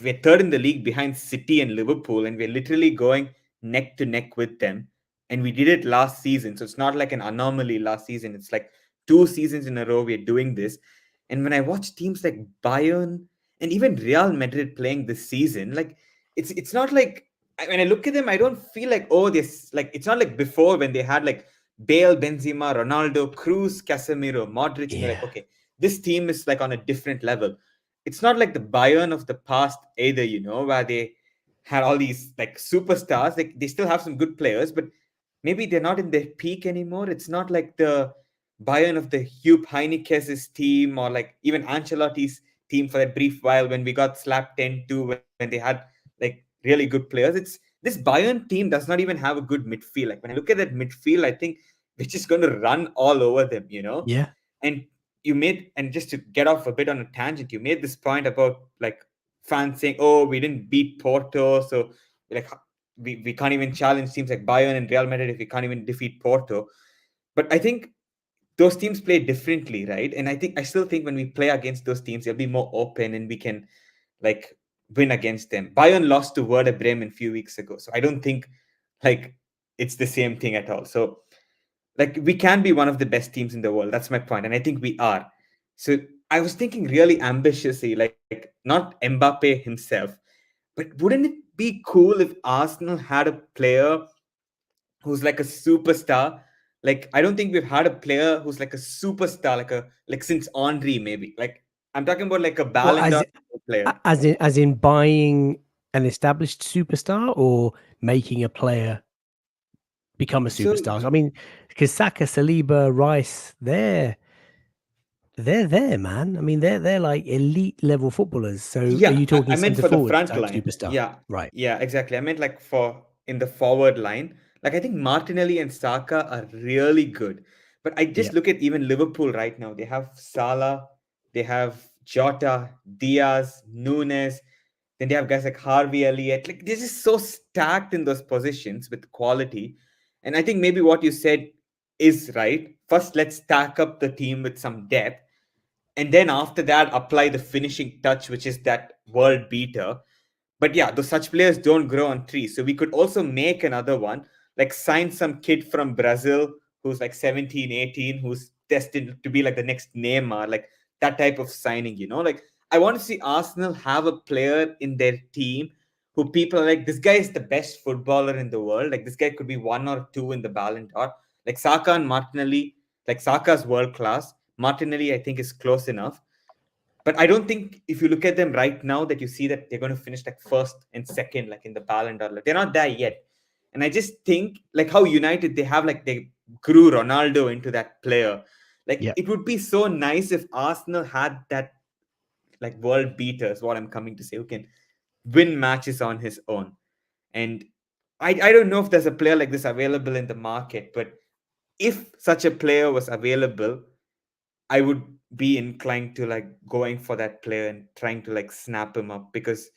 we're third in the league behind City and Liverpool, and we're literally going neck to neck with them. And we did it last season. So it's not like an anomaly last season. It's like 2 seasons in a row we're doing this. And when I watch teams like Bayern and even Real Madrid playing this season, like it's not like when I look at them, I don't feel like, oh, this like it's not like before when they had like Bale, Benzema, Ronaldo, Cruz, Casemiro, Modric, and you're like, Yeah. okay, this team is like on a different level. It's not like the Bayern of the past either, where they had all these like superstars. Like they still have some good players, but maybe they're not in their peak anymore. It's not like the Bayern of the Hugh Heynckes' team or like even Ancelotti's team for that brief while when we got slapped 10-2 when they had like really good players. This Bayern team does not even have a good midfield. Like when I look at that midfield, I think we're just going to run all over them. Yeah. And and just to get off a bit on a tangent, you made this point about like fans saying, oh, we didn't beat Porto, so like we can't even challenge teams like Bayern and Real Madrid if we can't even defeat Porto. But I think those teams play differently, right? And I still think when we play against those teams, they'll be more open and we can like win against them. Bayern lost to Werder Bremen a few weeks ago, so I don't think like it's the same thing at all. So like we can be one of the best teams in the world. That's my point, and I think we are. So I was thinking really ambitiously, like not Mbappe himself, but wouldn't it be cool if Arsenal had a player who's like a superstar? Like I don't think we've had a player who's like a superstar, like since Henri maybe. Like I'm talking about like a Well, Ballon d'Or player. as in buying an established superstar or making a player become a So superstar. I mean, because Saka, Saliba, Rice, they're there, man. I mean, they're like elite level footballers. So are yeah, you I talking meant centre for the forward front type line. superstar? Yeah, Right. yeah, exactly. I meant like for in the forward line. Like I think Martinelli and Saka are really good. But I Yeah. just look at even Liverpool right now. They have Salah, they have Jota, Diaz, Nunes. Then they have guys like Harvey Elliott. Like they're just so stacked in those positions with quality. And I think maybe what you said is right. First, let's stack up the team with some depth, and then after that apply the finishing touch, which is that world beater. But yeah, those such players don't grow on trees, so we could also make another one, like sign some kid from Brazil who's like 17, 18, who's destined to be like the next Neymar, like that type of signing. Like I want to see Arsenal have a player in their team who people are like, this guy is the best footballer in the world, like this guy could be one or two in the Ballon d'Or. Like Saka and Martinelli, like Saka's world class, Martinelli, I think, is close enough. But I don't think if you look at them right now that you see that they're going to finish like first and second, like in the Ballon d'Or. Like, they're not there yet. And I just think like how United, they grew Ronaldo into that player. Like Yeah. it would be so nice if Arsenal had that like world beater, is what I'm coming to say, who can win matches on his own. And I don't know if there's a player like this available in the market, but if such a player was available, I would be inclined to like going for that player and trying to like snap him up, because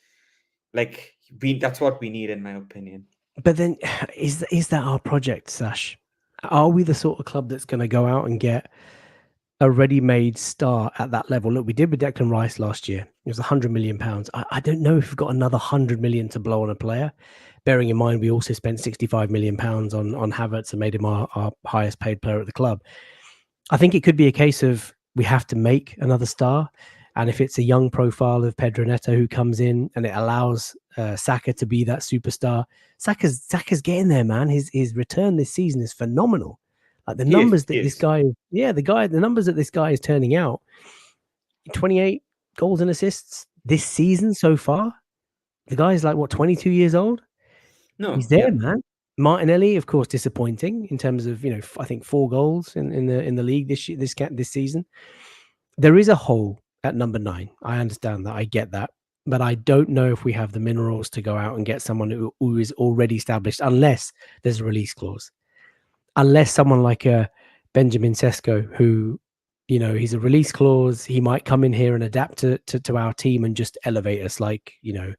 like that's what we need in my opinion. But then, is that our project, Sash? Are we the sort of club that's going to go out and get a ready-made star at that level? Look, we did with Declan Rice last year. It was £100 million. I don't know if we've got another 100 million to blow on a player. Bearing in mind, we also spent £65 million on Havertz and made him our highest paid player at the club. I think it could be a case of we have to make another star. And if it's a young profile of Pedro Neto who comes in and it allows Saka to be that superstar, Saka's getting there, man. His return this season is phenomenal. Like the He is, numbers he that this is. guy, the numbers that this guy is turning out, 28 goals and assists this season so far. The guy's like what, 22 years old? He's No, there, yeah. man. Martinelli, of course, disappointing in terms of I think 4 goals in the league this season. There is a hole at number 9. I understand that. I get that. But I don't know if we have the minerals to go out and get someone who is already established, unless there's a release clause. Unless someone like a Benjamin Sesko, who, he's a release clause, he might come in here and adapt to our team and just elevate us like, Yeah.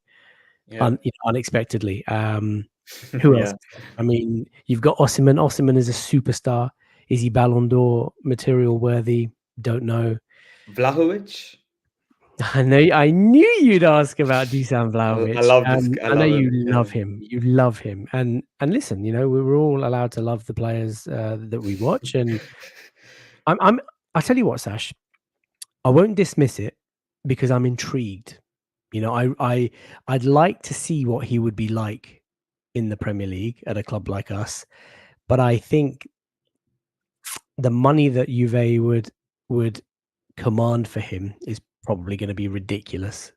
unexpectedly. Who else? Yeah. I mean, you've got Osimhen. Osimhen is a superstar. Is he Ballon d'Or material worthy? Don't know. Vlahovic. I knew you'd ask about Dusan I Vlahovic, love this and guy. I I know love you him. Yeah. love him. You love him, and listen, we were all allowed to love the players that we watch, and I'm I tell you what, Sash, I won't dismiss it because I'm intrigued. You know, I'd like to see what he would be like in the Premier League at a club like us. But I think the money that Juve would command for him is probably going to be ridiculous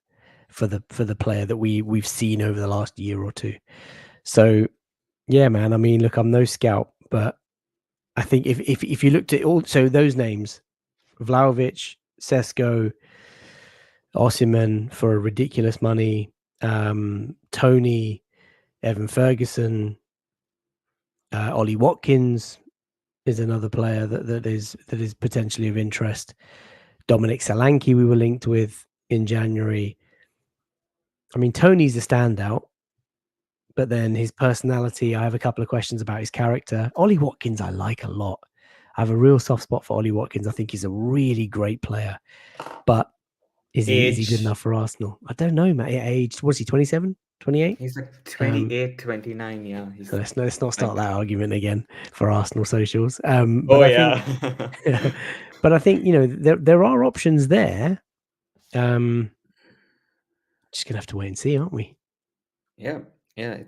for the player that we've seen over the last year or two. So yeah, man. I mean, look, I'm no scout, but I think if you looked at all so those names, Vlahovic, Sesko, Osimhen for ridiculous money, Tony, Evan Ferguson, Ollie Watkins is another player that is potentially of interest. Dominic Solanke we were linked with in January. I mean, Tony's a standout, but then his personality, I have a couple of questions about his character. Ollie Watkins, I like a lot. I have a real soft spot for Ollie Watkins. I think he's a really great player, but is he good Age, enough for Arsenal? I don't know, man. Age, was he 27, 28? he's like Um, 28, 29. Yeah, so he's let's not start like, that argument again for Arsenal socials. But oh I think, yeah. but I think there are options there. Just gonna have to wait and see, aren't we? Yeah, yeah,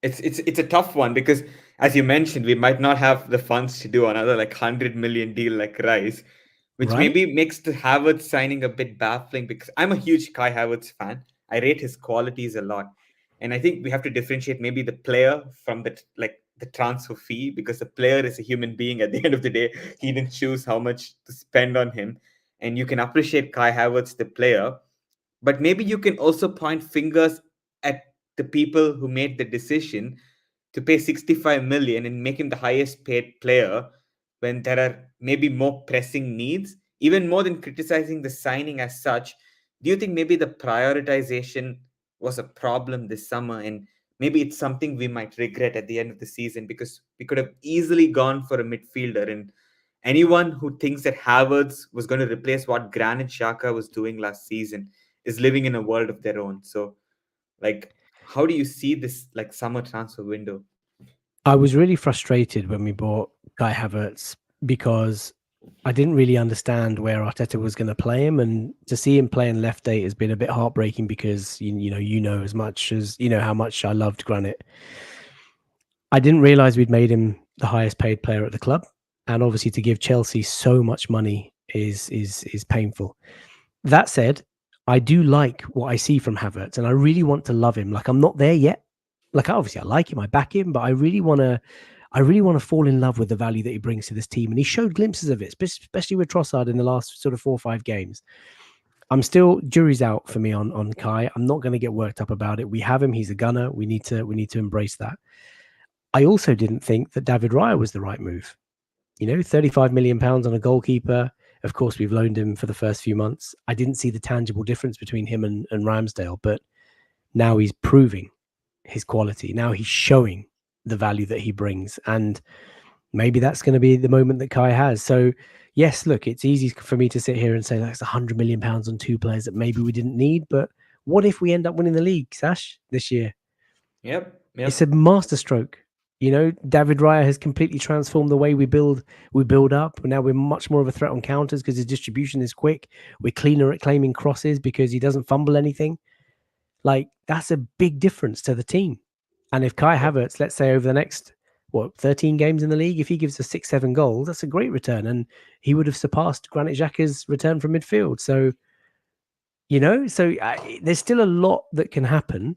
it's a tough one because as you mentioned, we might not have the funds to do another like 100 million deal like Rice, which Right? maybe makes the Havertz signing a bit baffling because I'm a huge Kai Havertz fan. I rate his qualities a lot. And I think we have to differentiate maybe the player from the transfer fee because the player is a human being at the end of the day. He didn't choose how much to spend on him. And you can appreciate Kai Havertz, the player, but maybe you can also point fingers at the people who made the decision to pay 65 million and make him the highest paid player when there are maybe more pressing needs, even more than criticizing the signing as such. Do you think maybe the prioritization was a problem this summer, and maybe it's something we might regret at the end of the season because we could have easily gone for a midfielder? And anyone who thinks that Havertz was going to replace what Granit Xhaka was doing last season is living in a world of their own. So, like, how do you see this like summer transfer window? I was really frustrated when we bought Kai Havertz because I didn't really understand where Arteta was going to play him, and to see him playing left eight has been a bit heartbreaking because you know as much as you know how much I loved Granit. I didn't realize we'd made him the highest paid player at the club, and obviously to give Chelsea so much money is painful. That said, I do like what I see from Havertz, and I really want to love him. Like I'm not there yet. Like obviously I like him, I back him, but I really want to fall in love with the value that he brings to this team. And he showed glimpses of it, especially with Trossard in the last sort of 4 or 5 games. I'm still jury's out for me on Kai. I'm not going to get worked up about it. We have him. He's a gunner. We need to embrace that. I also didn't think that David Raya was the right move. 35 million pounds on a goalkeeper. Of course, we've loaned him for the first few months. I didn't see the tangible difference between him and Ramsdale, but now he's proving his quality. Now he's showing the value that he brings. And maybe that's going to be the moment that Kai has. So, yes, look, it's easy for me to sit here and say that's £100 million on 2 players that maybe we didn't need. But what if we end up winning the league, Sash, this year? Yep, It's yep, a masterstroke. David Raya has completely transformed the way we build up. Now we're much more of a threat on counters because his distribution is quick. We're cleaner at claiming crosses because he doesn't fumble anything. Like that's a big difference to the team. And if Kai yep. Havertz, let's say over the next 13 games in the league, if he gives us 6, 7 goals, that's a great return, and he would have surpassed Granit Xhaka's return from midfield. So there's still a lot that can happen,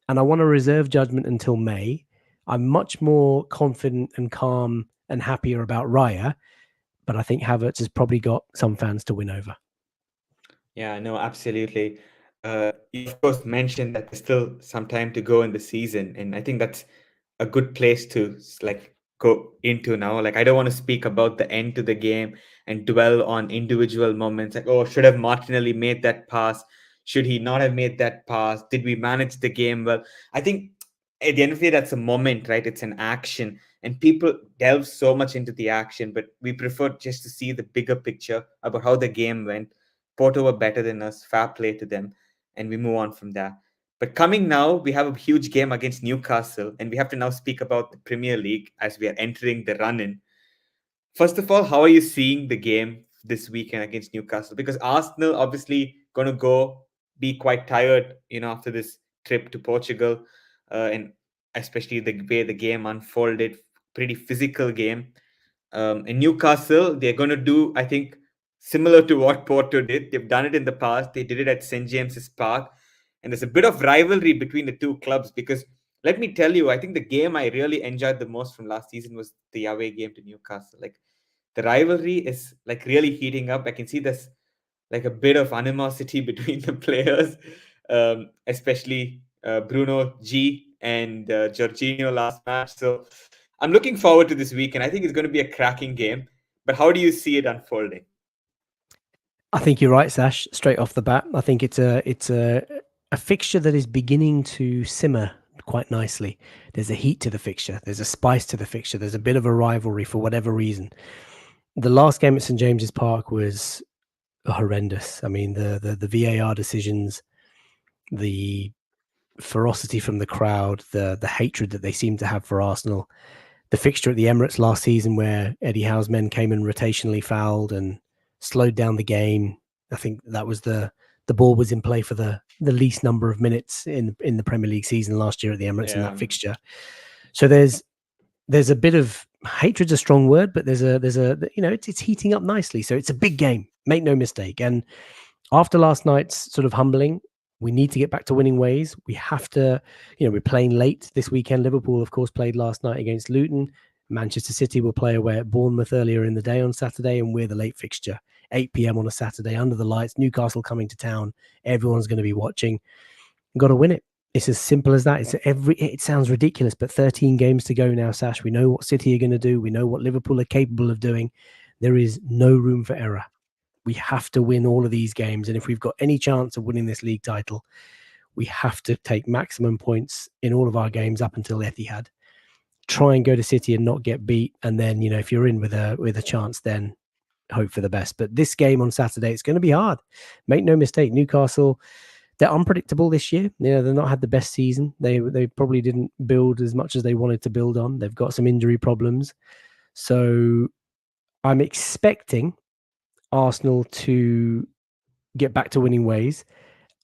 and I want to reserve judgment until May. I'm much more confident and calm and happier about Raya, but I think Havertz has probably got some fans to win over. Yeah, no, absolutely. You of course mentioned that there's still some time to go in the season, and I think that's a good place to like go into now. Like, I don't want to speak about the end to the game and dwell on individual moments. Like, oh, should have Martinelli made that pass? Should he not have made that pass? Did we manage the game well? I think at the end of the day, that's a moment, right? It's an action, and people delve so much into the action, but we prefer just to see the bigger picture about how the game went. Porto were better than us, fair play to them, and we move on from there. But coming now, we have a huge game against Newcastle, and we have to now speak about the Premier League as we are entering the run in. First of all, how are you seeing the game? this weekend against Newcastle? Because Arsenal obviously going to go be quite tired, after this trip to Portugal, and especially the way the game unfolded, pretty physical game. In Newcastle, they're going to do, I think, similar to what Porto did. They've done it in the past. They did it at St. James's Park. And there's a bit of rivalry between the two clubs because let me tell you, I think the game I really enjoyed the most from last season was the away game to Newcastle. Like the rivalry is like really heating up. I can see this like a bit of animosity between the players, especially Bruno G and Jorginho last match. So I'm looking forward to this weekend. I think it's going to be a cracking game. But how do you see it unfolding? I think you're right, Sash. Straight off the bat, I think it's a fixture that is beginning to simmer quite nicely. There's a heat to the fixture. There's a spice to the fixture. There's a bit of a rivalry for whatever reason. The last game at St James's Park was horrendous. I mean, the VAR decisions, the ferocity from the crowd, the hatred that they seem to have for Arsenal, the fixture at the Emirates last season where Eddie Howe's men came and rotationally fouled and slowed down the game. I think that was the ball was in play for the least number of minutes in the Premier League season last year at the Emirates in that fixture. So there's a bit of hatred's a strong word, but there's a it's heating up nicely. So it's a big game. Make no mistake. And after last night's sort of humbling, we need to get back to winning ways. We have to, we're playing late this weekend. Liverpool, of course, played last night against Luton. Manchester City will play away at Bournemouth earlier in the day on Saturday, and we're the late fixture, 8 p.m. on a Saturday under the lights. Newcastle coming to town. Everyone's going to be watching. Got to win it. It's as simple as that. It sounds ridiculous, but 13 games to go now, Sash. We know what City are going to do. We know what Liverpool are capable of doing. There is no room for error. We have to win all of these games. And if we've got any chance of winning this league title, we have to take maximum points in all of our games up until Etihad. Try and go to City and not get beat. And then, if you're in with a chance, then hope for the best. But this game on Saturday, it's going to be hard. Make no mistake, Newcastle, they're unpredictable this year. They've not had the best season. They probably didn't build as much as they wanted to build on. They've got some injury problems. So I'm expecting Arsenal to get back to winning ways.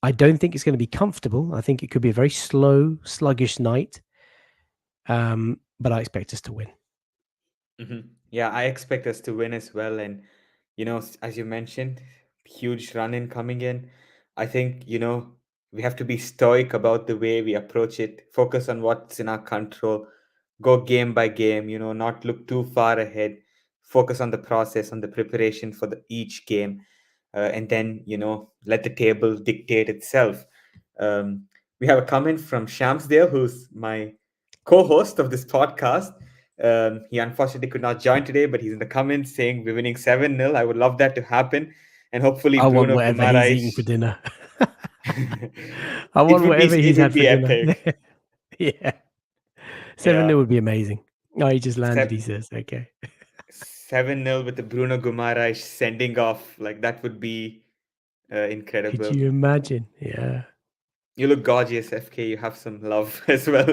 I don't think it's going to be comfortable. I think it could be a very slow, sluggish night. But I expect us to win. Mm-hmm. Yeah, I expect us to win as well. And, as you mentioned, huge run in coming in. I think, we have to be stoic about the way we approach it, focus on what's in our control, go game by game, not look too far ahead, focus on the process, on the preparation for each game, and then, let the table dictate itself. We have a comment from Shams there, who's my co-host of this podcast. He unfortunately could not join today, but he's in the comments saying we're winning 7-0. I would love that to happen. And hopefully I want Bruno whatever he's Guimaraes. eating for dinner. I it want would be whatever he's it would had for be dinner. epic. Yeah. 7-0 Yeah. would be amazing. Oh, he just landed, he Se- says. Okay. 7-0 with the Bruno Guimaraes sending off. Like that would be Could incredible. you imagine? Yeah. You look gorgeous, FK. You have some love as well.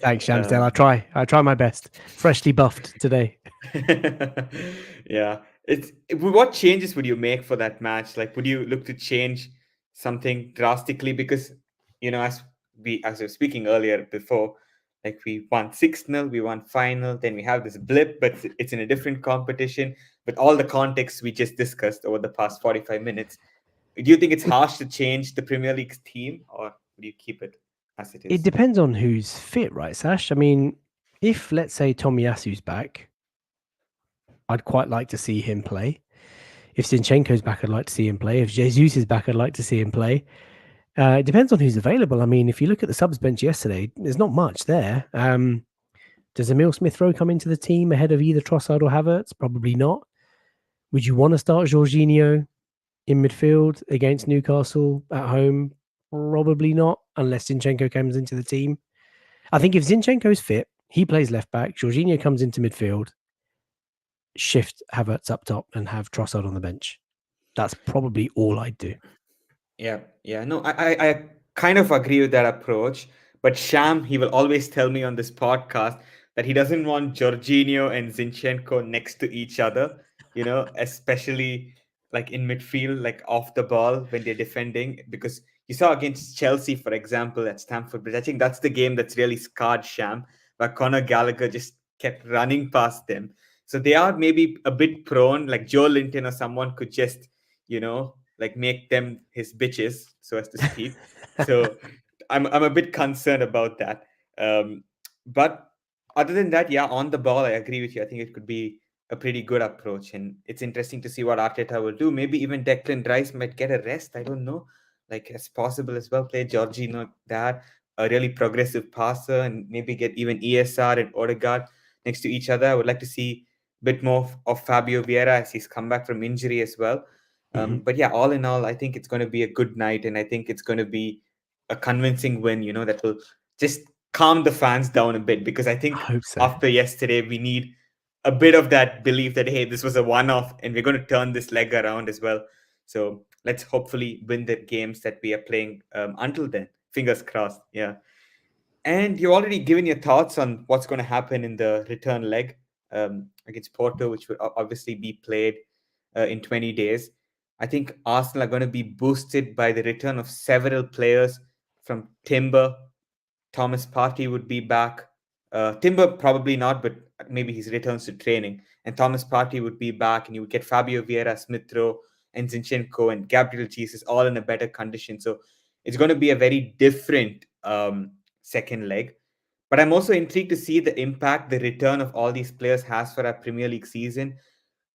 Thanks, Shamsdale. um, I try my best. Freshly buffed today. yeah. What changes would you make for that match? Like, would you look to change something drastically? Because, as we were speaking earlier before, like we won 6-0, we won final, then we have this blip, but it's in a different competition. But all the context we just discussed over the past 45 minutes, do you think it's It, harsh to change the Premier League's team, or would you keep it as it it is? depends on who's fit, right, Sash? I mean, if, let's say, Tomiyasu's back, I'd quite like to see him play. If Zinchenko's back, I'd like to see him play. If Jesus is back, I'd like to see him play. It depends on who's available. I mean, if you look at the subs bench yesterday, there's not much there. Does Emil Smith Rowe come into the team ahead of either Trossard or Havertz? Probably not. Would you want to start Jorginho in midfield against Newcastle at home? Probably not, unless Zinchenko comes into the team. I think if Zinchenko's fit, he plays left back, Jorginho comes into midfield, shift Havertz up top and have Trossard on the bench. That's probably all I'd do. Yeah. No, I kind of agree with that approach. But Sham, he will always tell me on this podcast that he doesn't want Jorginho and Zinchenko next to each other. especially like in midfield, like off the ball when they're defending. Because you saw against Chelsea, for example, at Stamford Bridge. I think that's the game that's really scarred Sham, where Conor Gallagher just kept running past them. So they are maybe a bit prone, like Joe Linton or someone could just, like make them his bitches, so as to speak. So I'm a bit concerned about that. But other than that, yeah, on the ball, I agree with you. I think it could be a pretty good approach, and it's interesting to see what Arteta will do. Maybe even Declan Rice might get a rest. I don't know, like as possible as well. Play Jorginho, that a really progressive passer, and maybe get even ESR and Odegaard next to each other. I would like to see a bit more of Fabio Vieira as he's come back from injury as well. Mhm. But yeah, all in all, I think it's going to be a good night, and I think it's going to be a convincing win. That will just calm the fans down a bit, because I I think hope so. after yesterday we need a bit of that belief that hey, this was a one-off, and we're going to turn this leg around as well. So let's hopefully win the games that we are playing until then. Fingers crossed. Yeah. And you already given your thoughts on what's going to happen in the return leg against Porto, which will obviously be played in 20 days. I think Arsenal are going to be boosted by the return of several players from Timber. Thomas Partey would be back. Timber probably not, but maybe he returns to training. And Thomas Partey would be back, and you would get Fabio Vieira, Smith Rowe, and Zinchenko and Gabriel Jesus all in a better condition. So it's going to be a very different second leg. But I'm also intrigued to see the impact the return of all these players has for our Premier League season.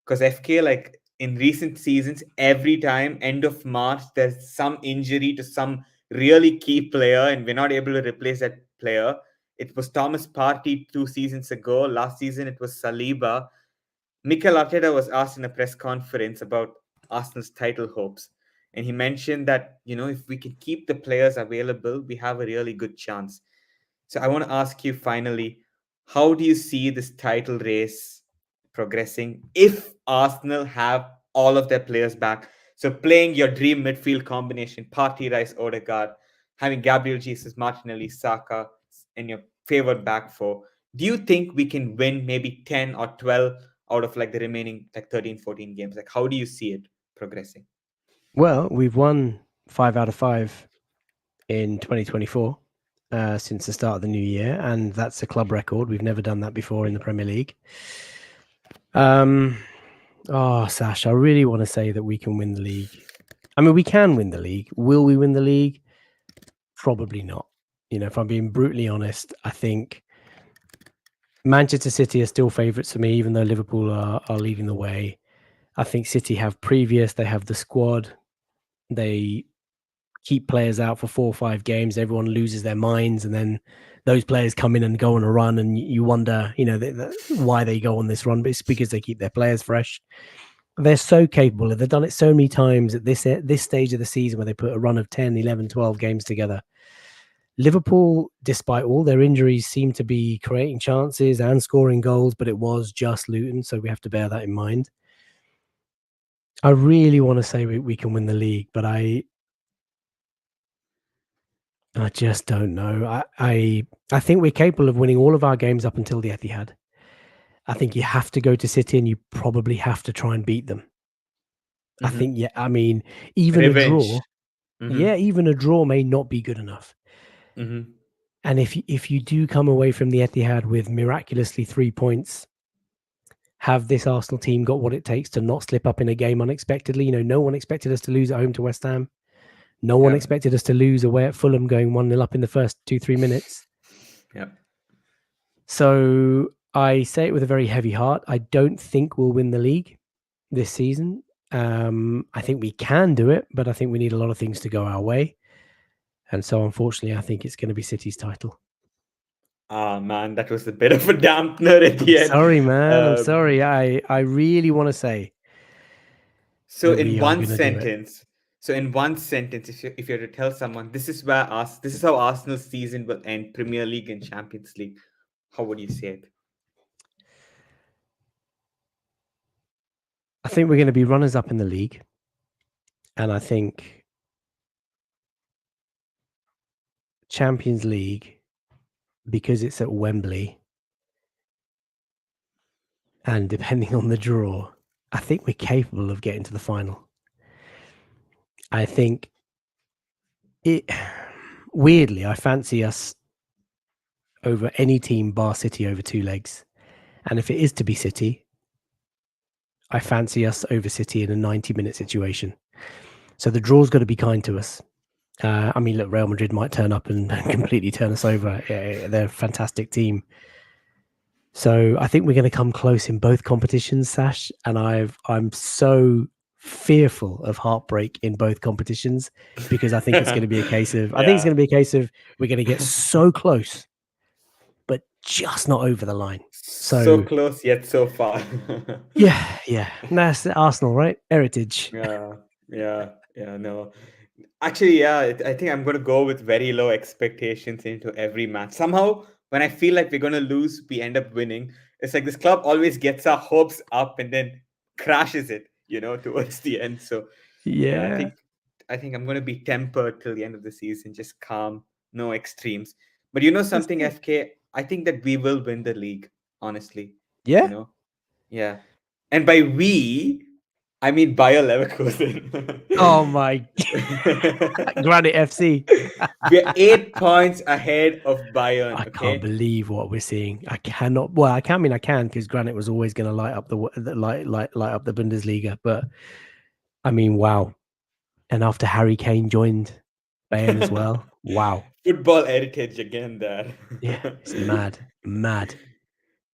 Because FK, like in recent seasons, every time end of March, there's some injury to some really key player, and we're not able to replace that player. It was Thomas Partey 2 seasons ago. Last season, it was Saliba. Mikel Arteta was asked in a press conference about Arsenal's title hopes. And he mentioned that, if we can keep the players available, we have a really good chance. So I want to ask you finally, how do you see this title race progressing if Arsenal have all of their players back? So playing your dream midfield combination, Partey, Rice, Odegaard, having Gabriel Jesus, Martinelli, Saka, and your favorite back four. Do you think we can win maybe 10 or 12 out of like the remaining like 13, 14 games? Like how do you see it progressing? Well, we've won 5 out of 5 in 2024 since the start of the new year, and that's a club record. We've never done that before in the Premier League. Sash, I really want to say that we can win the league. I mean, we can win the league. Will we win the league? Probably not. If I'm being brutally honest, I think Manchester City are still favourites for me, even though Liverpool are leading the way. I think City have previous, they have the squad, they keep players out for 4 or 5 games, everyone loses their minds, and then those players come in and go on a run, and you wonder, why they go on this run, but it's because they keep their players fresh. They're so capable. They've done it so many times at this stage of the season where they put a run of 10, 11, 12 games together. Liverpool, despite all their injuries, seem to be creating chances and scoring goals, but it was just Luton, so we have to bear that in mind. I really want to say we can win the league, but I just don't know. I think we're capable of winning all of our games up until the Etihad. I think you have to go to City, and you probably have to try and beat them. I Mm-hmm. think, I mean, even a draw, Revenge. Mm-hmm. even a draw may not be good enough. Mm-hmm. And if you do come away from the Etihad with miraculously 3 points, have this Arsenal team got what it takes to not slip up in a game unexpectedly? No one expected us to lose at home to West Ham. No one Yeah. expected us to lose away at Fulham going 1-0 up in the first 2-3 minutes. Yeah. So I say it with a very heavy heart. I don't think we'll win the league this season. I think we can do it, but I think we need a lot of things to go our way. And so, unfortunately, I think it's going to be City's title. Ah, man, that was a bit of a dampener at the end. Sorry, man. I'm Um, sorry. I really want to say so that in we are one going to do it. sentence, if you're to tell someone this is this is how Arsenal's season will end, Premier League and Champions League, how would you say it? I think we're going to be runners up in the league. And I think Champions League, because it's at Wembley, and depending on the draw, I think we're capable of getting to the final. I think it. Weirdly, I fancy us over any team bar City over two legs. And if it is to be City, I fancy us over City in a 90-minute situation. So the draw's got to be kind to us. I mean, look, Real Madrid might turn up and completely turn us over. They're a fantastic team. So I think we're going to come close in both competitions, Sash. And I'm so fearful of heartbreak in both competitions because I think it's going to be a case of Yeah. we're going to get so close, but just not over the line. So So close yet so far. yeah, that's Arsenal, right? Heritage. Yeah, yeah, no. Actually, yeah, I think I'm going to go with very low expectations into every match. Somehow, when I feel like we're going to lose, we end up winning. It's like this club always gets our hopes up and then crashes it, towards the end. So, yeah, Yeah, I think I'm going to be tempered till the end of the season, just calm, no extremes. But let's something, do it. FK, I think that we will win the league, honestly. You Yeah. know, yeah. And by we, I mean Bayer Leverkusen. Oh my Granite FC. We're 8 points ahead of Bayern, I can't okay? believe what we're seeing. I cannot. Well, I can mean I can because Granite was always going to light up light up the Bundesliga. But I mean, wow! And after Harry Kane joined Bayern as well, wow! Football heritage again there. Yeah, it's mad, mad.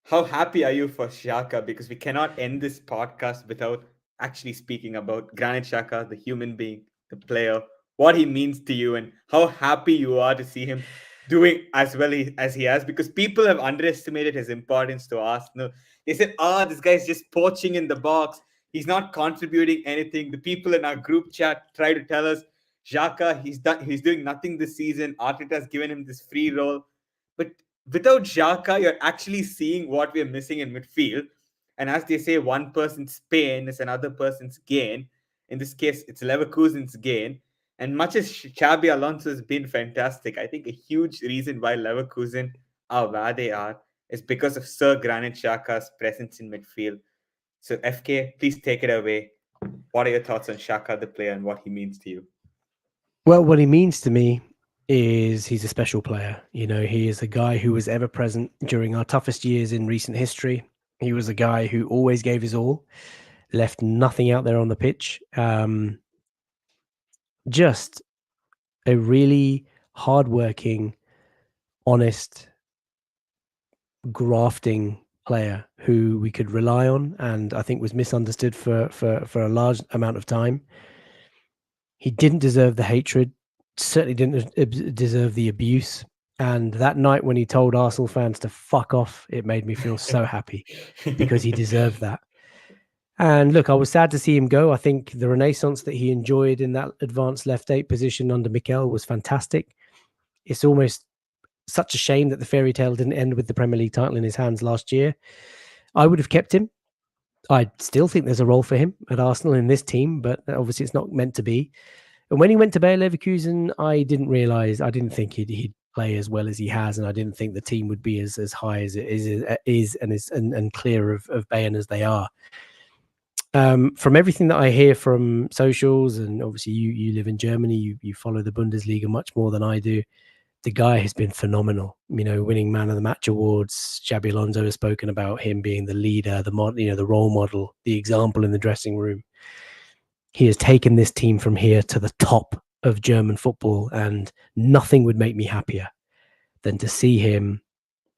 How happy are you for Shaka? Because we cannot end this podcast without actually speaking about Granit Shaka, the human being, the player, what he means to you, and how happy you are to see him doing as well as he has. Because people have underestimated his importance to Arsenal. They said, this guy's just poaching in the box. He's not contributing anything. The people in our group chat try to tell us, Xhaka, he's doing nothing this season. Arteta's given him this free role. But without Xhaka, you're actually seeing what we're missing in midfield. And as they say, one person's pain is another person's gain. In this case, it's Leverkusen's gain. And much as Xabi Alonso has been fantastic, I think a huge reason why Leverkusen are where they are is because of Sir Granit Xhaka's presence in midfield. So, FK, please take it away. What are your thoughts on Xhaka, the player, and what he means to you? Well, what he means to me is he's a special player. You know, he is a guy who was ever present during our toughest years in recent history. He was a guy who always gave his all, left nothing out there on the pitch. Just a really hardworking, honest, grafting player who we could rely on, and I think was misunderstood for a large amount of time. He didn't deserve the hatred, certainly didn't deserve the abuse. And that night when he told Arsenal fans to fuck off, it made me feel so happy because he deserved that. And look, I was sad to see him go. I think the renaissance that he enjoyed in that advanced left eight position under Mikel was fantastic. It's almost such a shame that the fairy tale didn't end with the Premier League title in his hands last year. I would have kept him. I still think there's a role for him at Arsenal in this team, but obviously it's not meant to be. And when he went to Bayer Leverkusen, I didn't think he'd play as well as he has, and I didn't think the team would be as high as it is and clear of Bayern as they are. From everything that I hear from socials, and obviously you live in Germany, you follow the Bundesliga much more than I do. The guy has been phenomenal, you know, winning man of the match awards. Xabi Alonso has spoken about him being the leader, the role model, the example in the dressing room. He has taken this team from here to the top of German football, and nothing would make me happier than to see him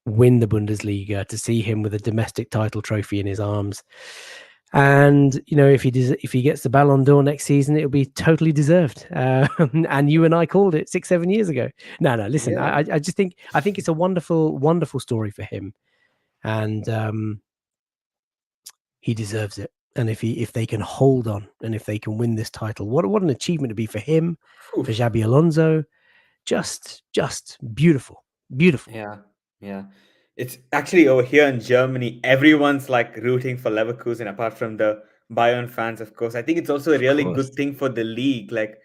win the Bundesliga, to see him with a domestic title trophy in his arms. And you know, if he gets the Ballon d'Or next season, it'll be totally deserved. And you and I called it 6-7 years ago. No. Listen, Yeah. I just think it's a wonderful, wonderful story for him, and he deserves it. And if they can hold on, and if they can win this title, what an achievement to be for him, for Oof. Xabi Alonso. Just beautiful, beautiful. Yeah, yeah. It's actually over here in Germany, everyone's like rooting for Leverkusen apart from the Bayern fans, of course. I think it's also a Of really course. good thing for the league. Like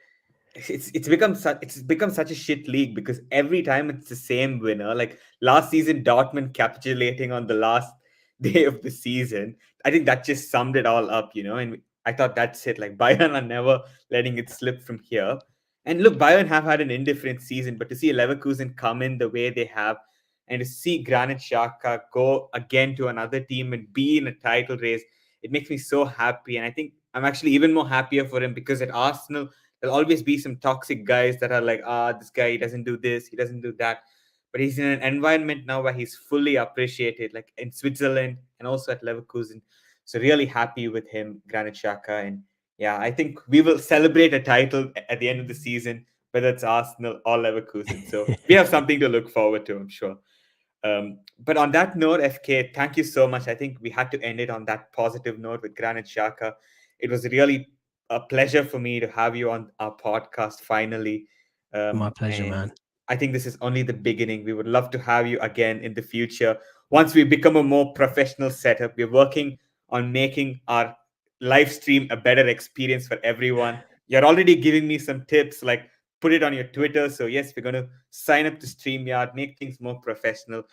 it's become such a shit league because every time it's the same winner. Like last season, Dortmund capitulating on the last day of the season. I think that just summed it all up, and I thought that's it. Like Bayern are never letting it slip from here. And look, Bayern have had an indifferent season, but to see Leverkusen come in the way they have, and to see Granit Xhaka go again to another team and be in a title race, it makes me so happy. And I think I'm actually even more happier for him, because at Arsenal, there'll always be some toxic guys that are like, this guy, he doesn't do this, he doesn't do that. But he's in an environment now where he's fully appreciated, like in Switzerland and also at Leverkusen. So really happy with him, Granit Xhaka. And yeah, I think we will celebrate a title at the end of the season, whether it's Arsenal or Leverkusen. So we have something to look forward to, I'm sure. But on that note, FK, thank you so much. I think we had to end it on that positive note with Granit Xhaka. It was really a pleasure for me to have you on our podcast finally. My pleasure, And man. I think this is only the beginning. We would love to have you again in the future. Once we become a more professional setup, we're working on making our live stream a better experience for everyone. You're already giving me some tips, like put it on your Twitter. So, yes, we're going to sign up to StreamYard, make things more professional.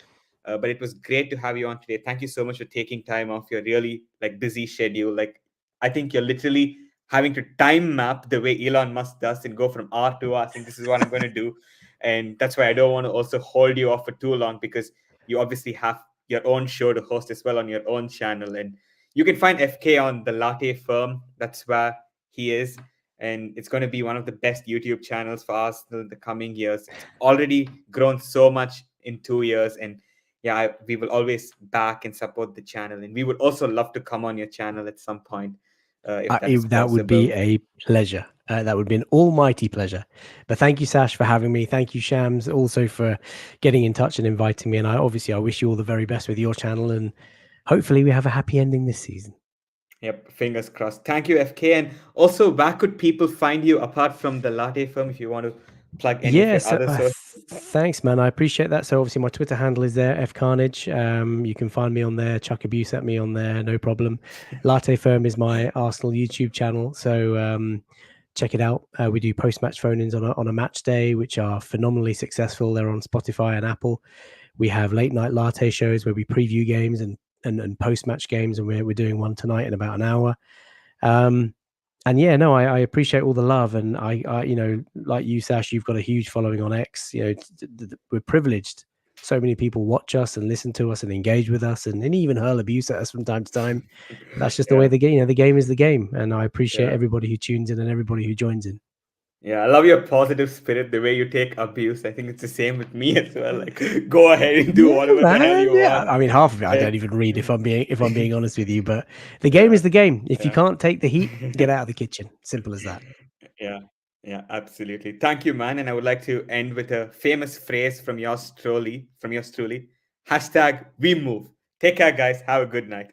But it was great to have you on today. Thank you so much for taking time off your really like busy schedule. Like, I think you're literally having to time map the way Elon Musk does and go from R to R, saying this is what I'm going to do. And that's why I don't want to also hold you off for too long, because you obviously have your own show to host as well on your own channel. And you can find FK on the Latte Firm. That's where he is. And it's going to be one of the best YouTube channels for Arsenal in the coming years. It's already grown so much in 2 years. And yeah, we will always back and support the channel. And we would also love to come on your channel at some point, if that's That would possible. be a pleasure. That would be an almighty pleasure. But thank you, Sash, for having me. Thank you, Shams, also for getting in touch and inviting me. And I wish you all the very best with your channel. And hopefully, we have a happy ending this season. Yep, fingers crossed. Thank you, FK. And also, where could people find you apart from the Latte Firm, if you want to plug any of Yeah, your so other social? thanks, man. I appreciate that. So obviously, my Twitter handle is there, fcarnage. You can find me on there, chuck abuse at me on there, no problem. Latte Firm is my Arsenal YouTube channel, so check it out. We do post-match phone-ins on a match day, which are phenomenally successful. They're on Spotify and Apple. We have late night latte shows where we preview games and post-match games, and we're doing one tonight in about an hour. And yeah, no, I appreciate all the love, and like you, Sash, you've got a huge following on X. We're privileged. So many people watch us and listen to us and engage with us, and even hurl abuse at us from time to time. That's just the way Yeah, the game. The game is the game, and I appreciate yeah. everybody who tunes in and everybody who joins in. Yeah, I love your positive spirit, the way you take abuse. I think it's the same with me as well. Like, go ahead and do Yeah, whatever the hell man. you Yeah, want. I mean, half of it I And don't even read if I'm being honest with you. But the game yeah, is the game. If you yeah. can't take the heat, get out of the kitchen. Simple as that. Yeah, yeah, absolutely. Thank you, man. And I would like to end with a famous phrase from yours truly, Hashtag we move. Take care, guys. Have a good night.